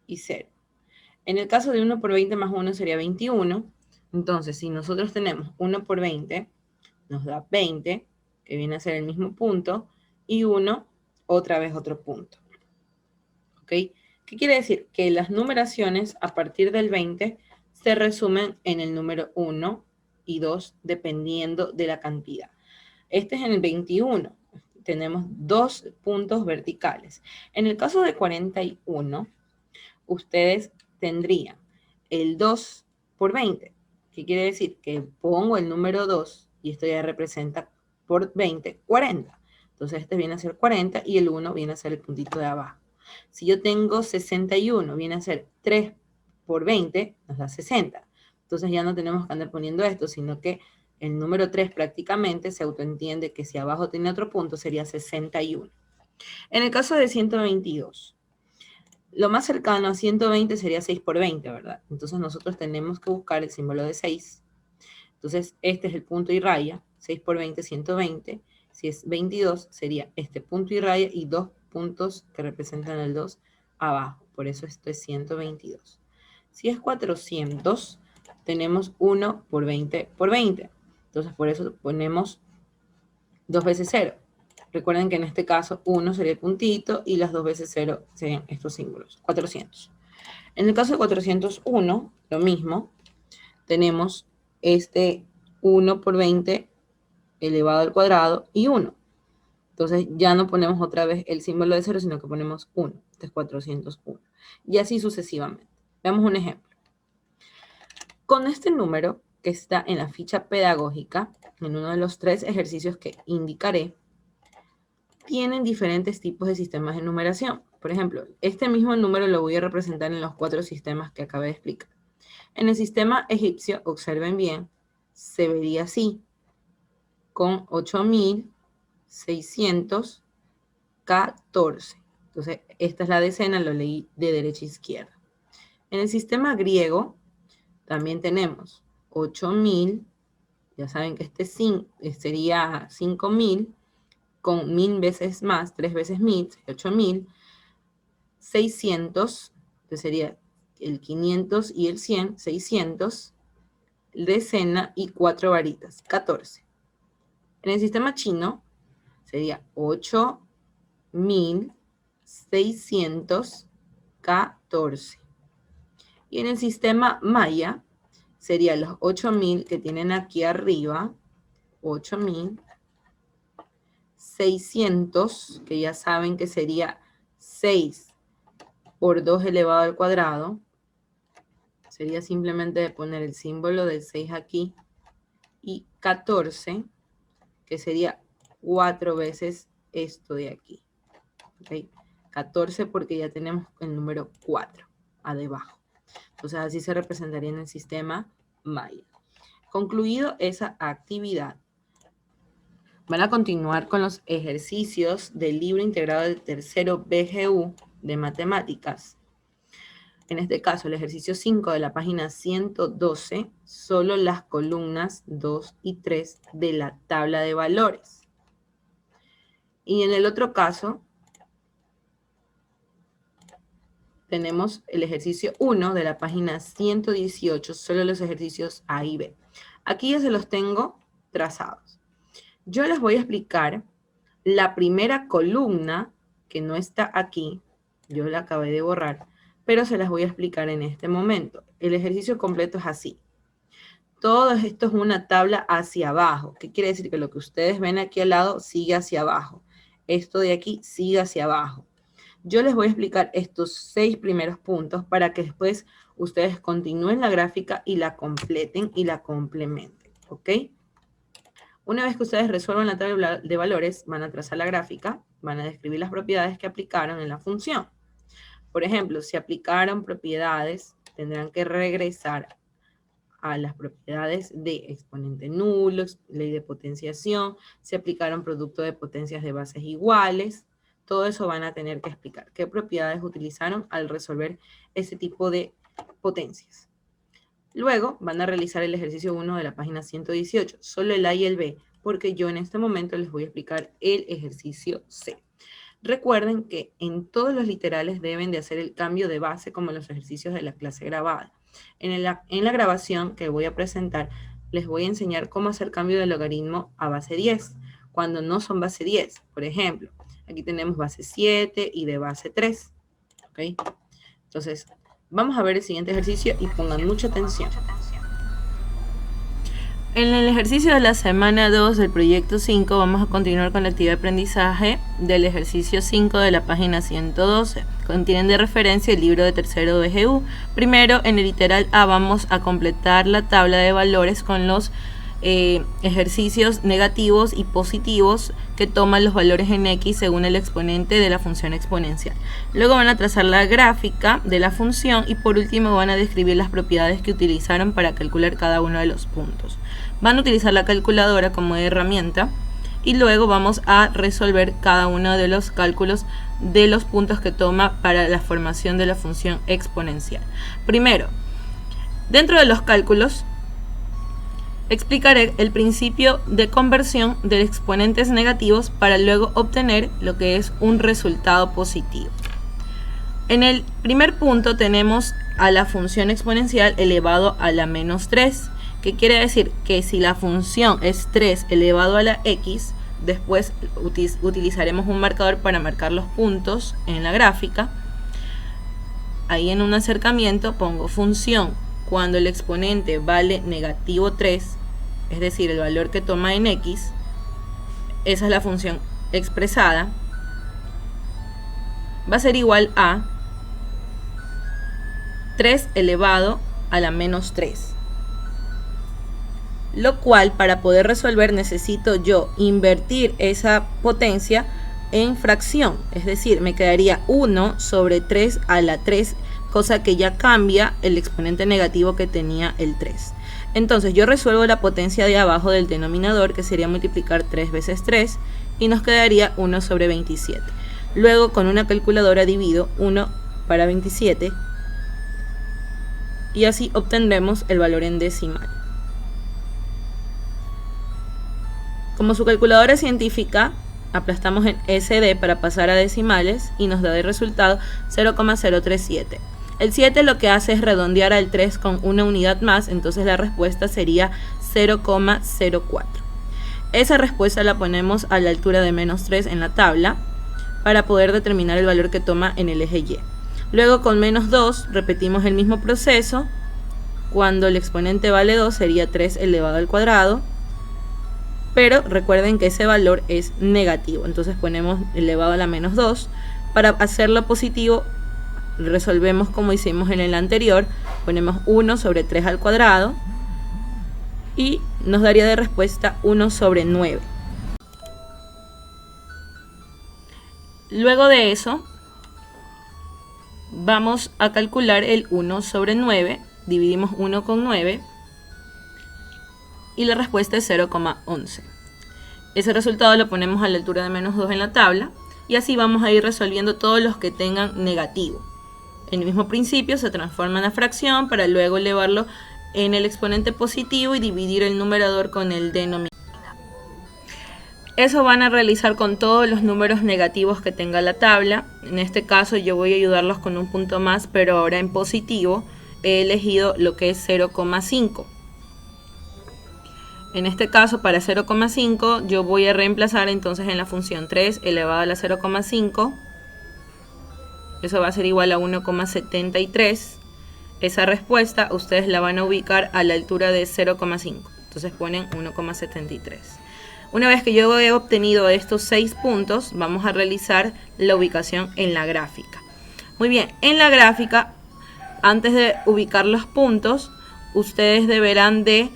y 0. En el caso de 1 por 20 más 1 sería 21. Entonces, si nosotros tenemos 1 por 20, nos da 20, que viene a ser el mismo punto, y 1, otra vez otro punto. ¿Ok? ¿Qué quiere decir? Que las numeraciones a partir del 20 se resumen en el número 1 y 2, dependiendo de la cantidad. Este es en el 21. Tenemos 2 puntos verticales. En el caso de 41, ustedes tendrían el 2 por 20. ¿Qué quiere decir? Que pongo el número 2 y esto ya representa por 20, 40. Entonces este viene a ser 40 y el 1 viene a ser el puntito de abajo. Si yo tengo 61, viene a ser 3 por 20, nos da 60. Entonces ya no tenemos que andar poniendo esto, sino que el número 3 prácticamente se autoentiende que si abajo tiene otro punto sería 61. En el caso de 122, lo más cercano a 120 sería 6 por 20, ¿verdad? Entonces nosotros tenemos que buscar el símbolo de 6. Entonces este es el punto y raya, 6 por 20, 120. Si es 22, sería este punto y raya y dos puntos que representan el 2 abajo. Por eso esto es 122. Si es 400, tenemos 1 por 20 por 20. Entonces por eso ponemos 2 veces 0. Recuerden que en este caso 1 sería el puntito y las 2 veces 0 serían estos símbolos, 400. En el caso de 401, lo mismo, tenemos este 1 por 20 elevado al cuadrado y 1. Entonces ya no ponemos otra vez el símbolo de 0, sino que ponemos 1. Este es 401. Y así sucesivamente. Veamos un ejemplo. Con este número que está en la ficha pedagógica, en uno de los 3 ejercicios que indicaré, tienen diferentes tipos de sistemas de numeración. Por ejemplo, este mismo número lo voy a representar en los 4 sistemas que acabé de explicar. En el sistema egipcio, observen bien, se vería así, con 8.614. Entonces, esta es la decena, lo leí de derecha a izquierda. En el sistema griego, también tenemos 8.000, ya saben que este sería 5.000, con 1.000 veces más, 3 veces 1.000, 8.000, 600, entonces sería el 500 y el 100, 600, decena y 4 varitas, 14. En el sistema chino sería 8.614. Y en el sistema maya sería los 8.000 que tienen aquí arriba, 8.600, que ya saben que sería 6 por 2 elevado al cuadrado. Sería simplemente de poner el símbolo del 6 aquí. Y 14, que sería 4 veces esto de aquí. ¿Okay? 14 porque ya tenemos el número 4 debajo. Entonces así se representaría en el sistema maya. Concluido esa actividad, van a continuar con los ejercicios del libro integrado del tercero BGU de matemáticas. En este caso, el ejercicio 5 de la página 112, solo las columnas 2 y 3 de la tabla de valores. Y en el otro caso, tenemos el ejercicio 1 de la página 118, solo los ejercicios A y B. Aquí ya se los tengo trazados. Yo les voy a explicar la primera columna, que no está aquí, yo la acabé de borrar, pero se las voy a explicar en este momento. El ejercicio completo es así. Todo esto es una tabla hacia abajo. ¿Qué quiere decir? Que lo que ustedes ven aquí al lado sigue hacia abajo. Esto de aquí sigue hacia abajo. Yo les voy a explicar estos 6 primeros puntos para que después ustedes continúen la gráfica y la completen y la complementen. ¿Ok? Una vez que ustedes resuelvan la tabla de valores, van a trazar la gráfica, van a describir las propiedades que aplicaron en la función. Por ejemplo, si aplicaron propiedades, tendrán que regresar a las propiedades de exponente nulo, ley de potenciación, si aplicaron producto de potencias de bases iguales, todo eso van a tener que explicar qué propiedades utilizaron al resolver ese tipo de potencias. Luego van a realizar el ejercicio 1 de la página 118, solo el A y el B, porque yo en este momento les voy a explicar el ejercicio C. Recuerden que en todos los literales deben de hacer el cambio de base como en los ejercicios de la clase grabada. En la grabación que voy a presentar, les voy a enseñar cómo hacer cambio de logaritmo a base 10, cuando no son base 10. Por ejemplo, aquí tenemos base 7 y de base 3. ¿Ok? Entonces, vamos a ver el siguiente ejercicio y pongan mucha atención. En el ejercicio de la semana 2 del proyecto 5 vamos a continuar con la actividad de aprendizaje del ejercicio 5 de la página 112. Contienen de referencia el libro de tercero BGU. Primero, en el literal A vamos a completar la tabla de valores con los ejercicios negativos y positivos que toman los valores en x según el exponente de la función exponencial. Luego van a trazar la gráfica de la función y por último van a describir las propiedades que utilizaron para calcular cada uno de los puntos. Van a utilizar la calculadora como herramienta y luego vamos a resolver cada uno de los cálculos de los puntos que toma para la formación de la función exponencial. Primero, dentro de los cálculos explicaré el principio de conversión de exponentes negativos para luego obtener lo que es un resultado positivo. En el primer punto tenemos a la función exponencial elevado a la menos 3, que quiere decir que si la función es 3 elevado a la x, después utilizaremos un marcador para marcar los puntos en la gráfica. Ahí en un acercamiento pongo función cuando el exponente vale negativo 3, es decir, el valor que toma en x, esa es la función expresada, va a ser igual a 3 elevado a la menos 3. Lo cual, para poder resolver, necesito yo invertir esa potencia en fracción, es decir, me quedaría 1 sobre 3 a la 3, cosa que ya cambia el exponente negativo que tenía el 3. Entonces yo resuelvo la potencia de abajo del denominador, que sería multiplicar 3 veces 3, y nos quedaría 1 sobre 27. Luego con una calculadora divido 1 para 27 y así obtendremos el valor en decimal. Como su calculadora es científica, aplastamos en SD para pasar a decimales y nos da de resultado 0,037. El 7 lo que hace es redondear al 3 con una unidad más, entonces la respuesta sería 0,04. Esa respuesta la ponemos a la altura de menos 3 en la tabla para poder determinar el valor que toma en el eje Y. Luego con menos 2 repetimos el mismo proceso. Cuando el exponente vale 2 sería 3 elevado al cuadrado. Pero recuerden que ese valor es negativo, entonces ponemos elevado a la menos 2. Para hacerlo positivo resolvemos como hicimos en el anterior, ponemos 1 sobre 3 al cuadrado y nos daría de respuesta 1 sobre 9. Luego de eso vamos a calcular el 1 sobre 9, dividimos 1 con 9 y la respuesta es 0,11. Ese resultado lo ponemos a la altura de menos 2 en la tabla y así vamos a ir resolviendo todos los que tengan negativo. En el mismo principio se transforma en la fracción para luego elevarlo en el exponente positivo y dividir el numerador con el denominador. Eso van a realizar con todos los números negativos que tenga la tabla. En este caso yo voy a ayudarlos con un punto más, pero ahora en positivo he elegido lo que es 0,5. En este caso para 0,5 yo voy a reemplazar entonces en la función 3 elevado a la 0,5. Eso va a ser igual a 1,73. Esa respuesta ustedes la van a ubicar a la altura de 0,5. Entonces ponen 1,73. Una vez que yo he obtenido estos 6 puntos, vamos a realizar la ubicación en la gráfica. Muy bien, en la gráfica, antes de ubicar los puntos, ustedes deberán de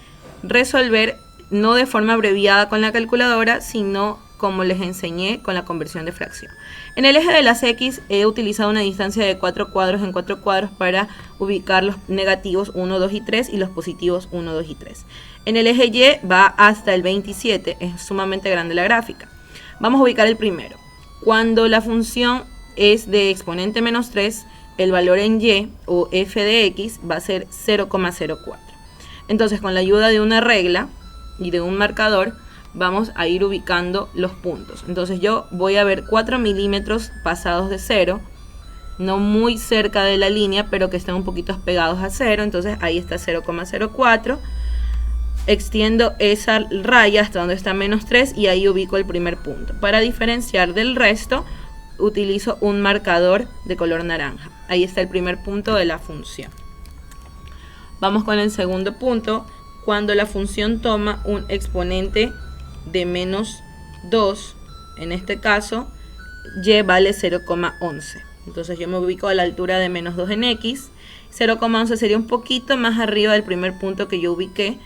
resolver no de forma abreviada con la calculadora, sino como les enseñé con la conversión de fracción. En el eje de las X he utilizado una distancia de 4 cuadros en 4 cuadros para ubicar los negativos 1, 2 y 3 y los positivos 1, 2 y 3. En el eje Y va hasta el 27, es sumamente grande la gráfica. Vamos a ubicar el primero. Cuando la función es de exponente menos 3, el valor en Y o f de X va a ser 0,04. Entonces con la ayuda de una regla y de un marcador vamos a ir ubicando los puntos. Entonces yo voy a ver 4 milímetros pasados de 0, no muy cerca de la línea, pero que están un poquito pegados a 0. Entonces ahí está 0,04. Extiendo esa raya hasta donde está menos 3 y ahí ubico el primer punto. Para diferenciar del resto utilizo un marcador de color naranja. Ahí está el primer punto de la función. Vamos con el segundo punto. Cuando la función toma un exponente de menos 2, en este caso y vale 0,11. Entonces yo me ubico a la altura de menos 2 en X. 0,11 sería un poquito más arriba del primer punto que yo ubiqué.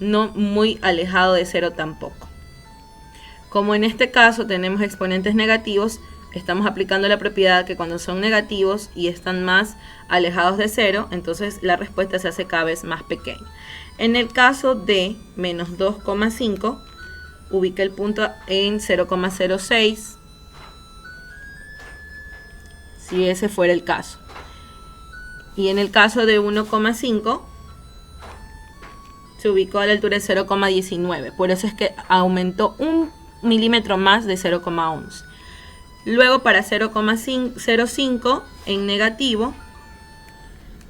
no muy alejado de 0 tampoco. Como en este caso tenemos exponentes negativos, estamos aplicando la propiedad que cuando son negativos y están más alejados de 0, entonces la respuesta se hace cada vez más pequeña. En el caso de menos 2,5, ubica el punto en 0,06, si ese fuera el caso. Y en el caso de 1,5, se ubicó a la altura de 0,19. Por eso es que aumentó 1 milímetro más de 0,11. Luego para 0,05 en negativo,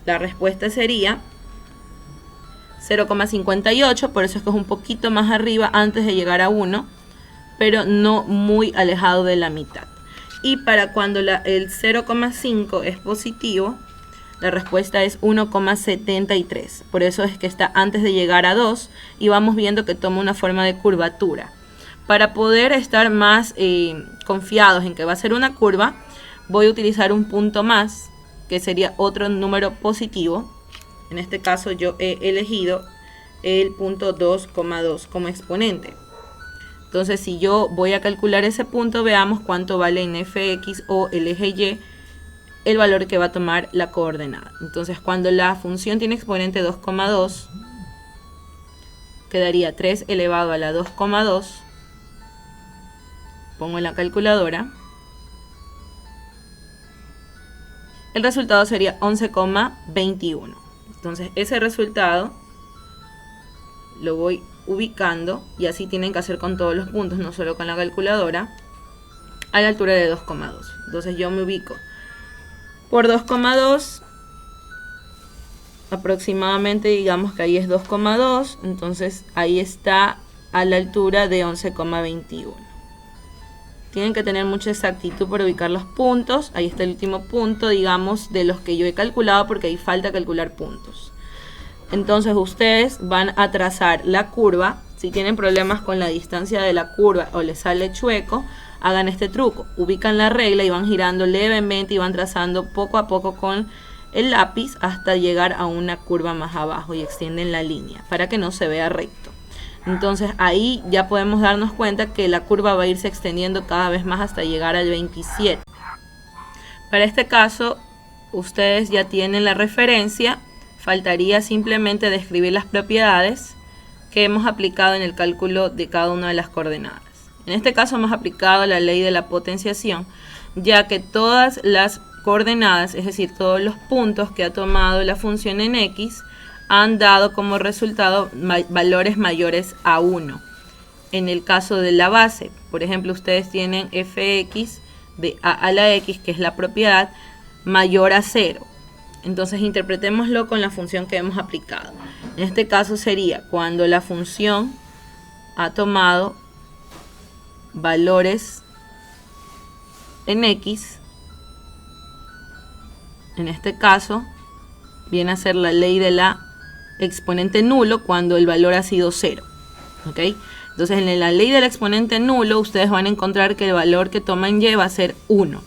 la respuesta sería 0,58, por eso es que es un poquito más arriba antes de llegar a 1, pero no muy alejado de la mitad. Y para cuando el 0,5 es positivo, la respuesta es 1,73. Por eso es que está antes de llegar a 2 y vamos viendo que toma una forma de curvatura. Para poder estar más confiados en que va a ser una curva, voy a utilizar un punto más, que sería otro número positivo. En este caso yo he elegido el punto 2,2 como exponente. Entonces si yo voy a calcular ese punto, veamos cuánto vale en fx o el eje y el valor que va a tomar la coordenada. Entonces cuando la función tiene exponente 2,2, quedaría 3 elevado a la 2,2. Pongo en la calculadora. El resultado sería 11,21. Entonces ese resultado lo voy ubicando, y así tienen que hacer con todos los puntos, no solo con la calculadora, a la altura de 2,2. Entonces yo me ubico por 2,2, aproximadamente digamos que ahí es 2,2, entonces ahí está a la altura de 11,21. Tienen que tener mucha exactitud para ubicar los puntos. Ahí está el último punto, digamos, de los que yo he calculado, porque ahí falta calcular puntos. Entonces ustedes van a trazar la curva. Si tienen problemas con la distancia de la curva o les sale chueco, hagan este truco. Ubican la regla y van girando levemente y van trazando poco a poco con el lápiz hasta llegar a una curva más abajo y extienden la línea para que no se vea recto. Entonces ahí ya podemos darnos cuenta que la curva va a irse extendiendo cada vez más hasta llegar al 27. Para este caso, ustedes ya tienen la referencia. Faltaría simplemente describir las propiedades que hemos aplicado en el cálculo de cada una de las coordenadas. En este caso hemos aplicado la ley de la potenciación, ya que todas las coordenadas, es decir, todos los puntos que ha tomado la función en x, han dado como resultado valores mayores a 1. En el caso de la base, por ejemplo, ustedes tienen fx de a a la x, que es la propiedad, mayor a 0. Entonces interpretémoslo con la función que hemos aplicado. En este caso sería cuando la función ha tomado valores en x. En este caso viene a ser la ley de la exponente nulo cuando el valor ha sido 0. ¿Ok? Entonces en la ley del exponente nulo ustedes van a encontrar que el valor que toma en y va a ser 1.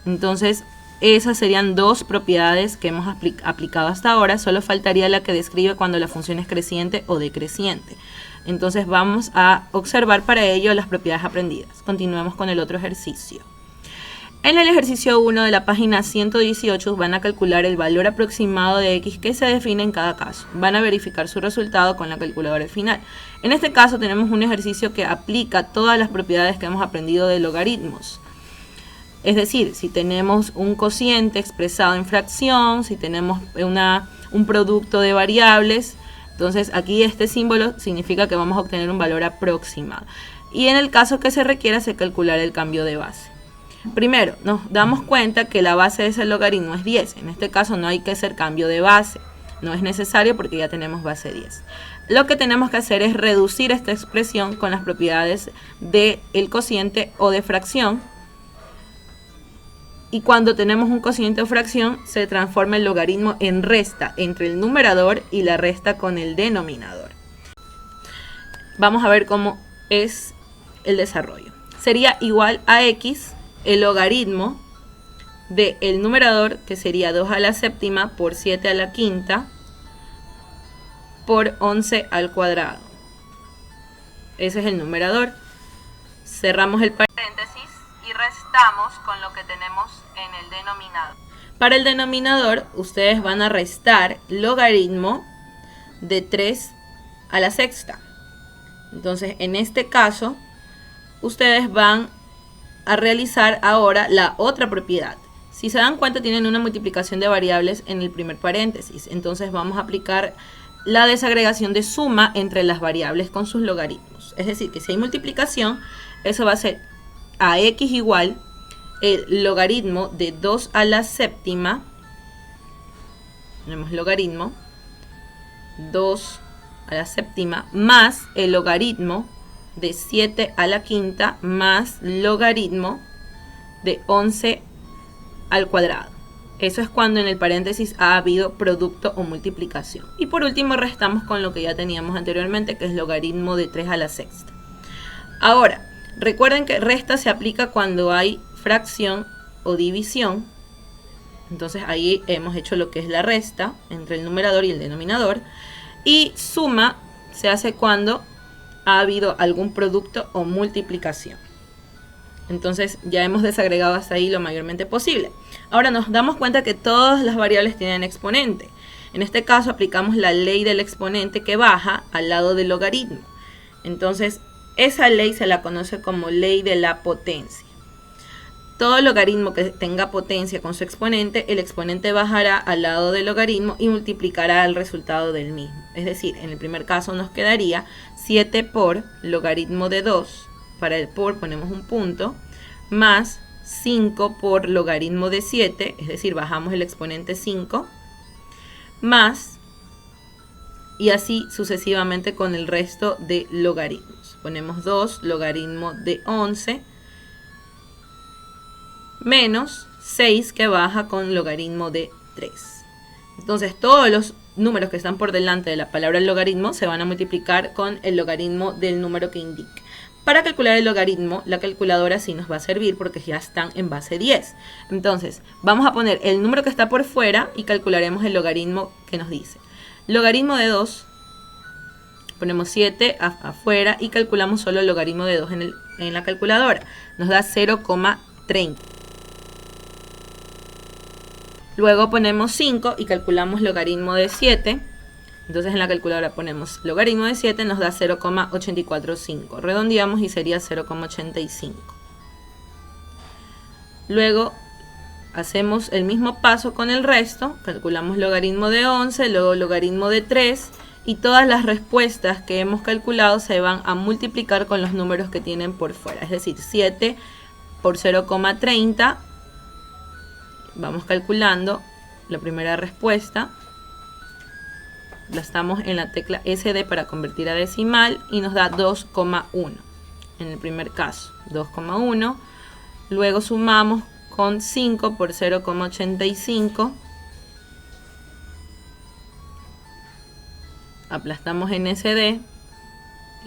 Entonces esas serían dos propiedades que hemos aplicado hasta ahora. Solo faltaría la que describe cuando la función es creciente o decreciente. Entonces vamos a observar para ello las propiedades aprendidas. Continuemos con el otro ejercicio. En el ejercicio 1 de la página 118 van a calcular el valor aproximado de x que se define en cada caso. Van a verificar su resultado con la calculadora final. En este caso tenemos un ejercicio que aplica todas las propiedades que hemos aprendido de logaritmos. Es decir, si tenemos un cociente expresado en fracción, si tenemos un producto de variables, entonces aquí este símbolo significa que vamos a obtener un valor aproximado. Y en el caso que se requiera se calculará el cambio de base. Primero, nos damos cuenta que la base de ese logaritmo es 10. En este caso no hay que hacer cambio de base. No es necesario porque ya tenemos base 10. Lo que tenemos que hacer es reducir esta expresión con las propiedades del cociente o de fracción. Y cuando tenemos un cociente o fracción, se transforma el logaritmo en resta entre el numerador y la resta con el denominador. Vamos a ver cómo es el desarrollo. Sería igual a x el logaritmo del numerador, que sería 2 a la séptima por 7 a la quinta, por 11 al cuadrado. Ese es el numerador. Cerramos el paréntesis y restamos con lo que tenemos en el denominador. Para el denominador, ustedes van a restar logaritmo de 3 a la sexta. Entonces, en este caso, ustedes van a realizar ahora la otra propiedad. Si se dan cuenta, tienen una multiplicación de variables en el primer paréntesis. Entonces, vamos a aplicar la desagregación de suma entre las variables con sus logaritmos. Es decir, que si hay multiplicación, eso va a ser a x igual el logaritmo de 2 a la séptima. Tenemos logaritmo 2 a la séptima más el logaritmo de 7 a la quinta más logaritmo de 11 al cuadrado. Eso es cuando en el paréntesis ha habido producto o multiplicación. Y por último restamos con lo que ya teníamos anteriormente, que es logaritmo de 3 a la sexta. Ahora, recuerden que resta se aplica cuando hay fracción o división. Entonces ahí hemos hecho lo que es la resta entre el numerador y el denominador. Y suma se hace cuando ha habido algún producto o multiplicación. Entonces ya hemos desagregado hasta ahí lo mayormente posible. Ahora nos damos cuenta que todas las variables tienen exponente. En este caso aplicamos la ley del exponente que baja al lado del logaritmo. Entonces esa ley se la conoce como ley de la potencia. Todo logaritmo que tenga potencia con su exponente, el exponente bajará al lado del logaritmo y multiplicará el resultado del mismo. Es decir, en el primer caso nos quedaría 7 por logaritmo de 2, para el por ponemos un punto, más 5 por logaritmo de 7, es decir, bajamos el exponente 5, más, y así sucesivamente con el resto de logaritmos. Ponemos 2 logaritmo de 11, menos 6 que baja con logaritmo de 3. Entonces todos los números que están por delante de la palabra logaritmo se van a multiplicar con el logaritmo del número que indique. Para calcular el logaritmo, la calculadora sí nos va a servir porque ya están en base 10. Entonces vamos a poner el número que está por fuera y calcularemos el logaritmo que nos dice. Logaritmo de 2, ponemos 7 afuera y calculamos solo el logaritmo de 2 en la calculadora. Nos da 0,30. Luego ponemos 5 y calculamos logaritmo de 7. Entonces en la calculadora ponemos logaritmo de 7, nos da 0,845. Redondeamos y sería 0,85. Luego hacemos el mismo paso con el resto. Calculamos logaritmo de 11, luego logaritmo de 3. Y todas las respuestas que hemos calculado se van a multiplicar con los números que tienen por fuera. Es decir, 7 por 0,30. Vamos calculando la primera respuesta. Aplastamos en la tecla SD para convertir a decimal y nos da 2,1. En el primer caso, 2,1. Luego sumamos con 5 por 0,85. Aplastamos en SD y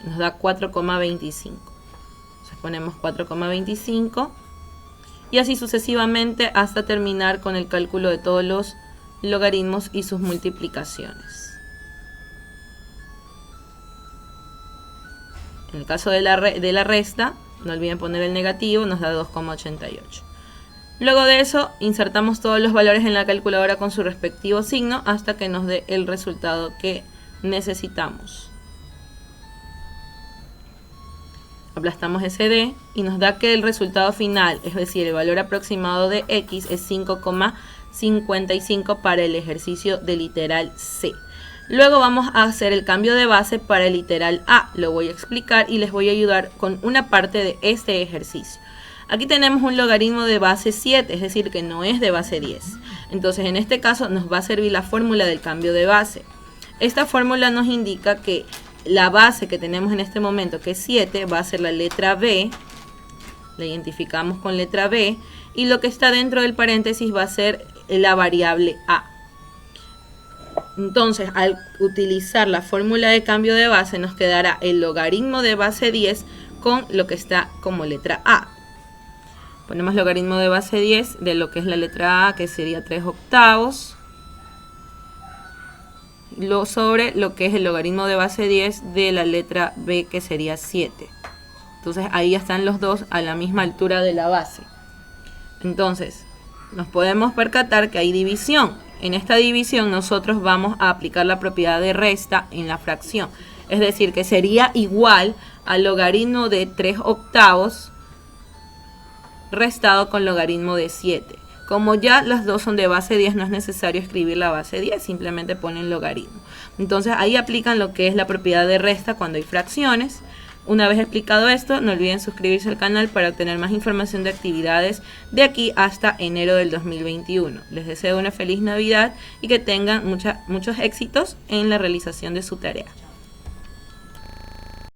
nos da 4,25. Entonces ponemos 4,25 y así sucesivamente hasta terminar con el cálculo de todos los logaritmos y sus multiplicaciones. En el caso de la resta, no olviden poner el negativo, nos da 2,88. Luego de eso, insertamos todos los valores en la calculadora con su respectivo signo hasta que nos dé el resultado que necesitamos. Aplastamos SD y nos da que el resultado final, es decir, el valor aproximado de X es 5,55 para el ejercicio del literal C. Luego vamos a hacer el cambio de base para el literal A. Lo voy a explicar y les voy a ayudar con una parte de este ejercicio. Aquí tenemos un logaritmo de base 7, es decir, que no es de base 10. Entonces, en este caso nos va a servir la fórmula del cambio de base. Esta fórmula nos indica que la base que tenemos en este momento, que es 7, va a ser la letra B. La identificamos con letra B. Y lo que está dentro del paréntesis va a ser la variable A. Entonces, al utilizar la fórmula de cambio de base, nos quedará el logaritmo de base 10 con lo que está como letra A. Ponemos logaritmo de base 10 de lo que es la letra A, que sería 3 octavos. sobre lo que es el logaritmo de base 10 de la letra b, que sería 7. Entonces ahí ya están los dos a la misma altura de la base. Entonces nos podemos percatar que hay división. En esta división nosotros vamos a aplicar la propiedad de resta en la fracción. Es decir, que sería igual al logaritmo de 3/8 restado con logaritmo de 7. Como ya las dos son de base 10, no es necesario escribir la base 10, simplemente ponen logaritmo. Entonces ahí aplican lo que es la propiedad de resta cuando hay fracciones. Una vez explicado esto, no olviden suscribirse al canal para obtener más información de actividades de aquí hasta enero del 2021. Les deseo una feliz Navidad y que tengan muchos éxitos en la realización de su tarea.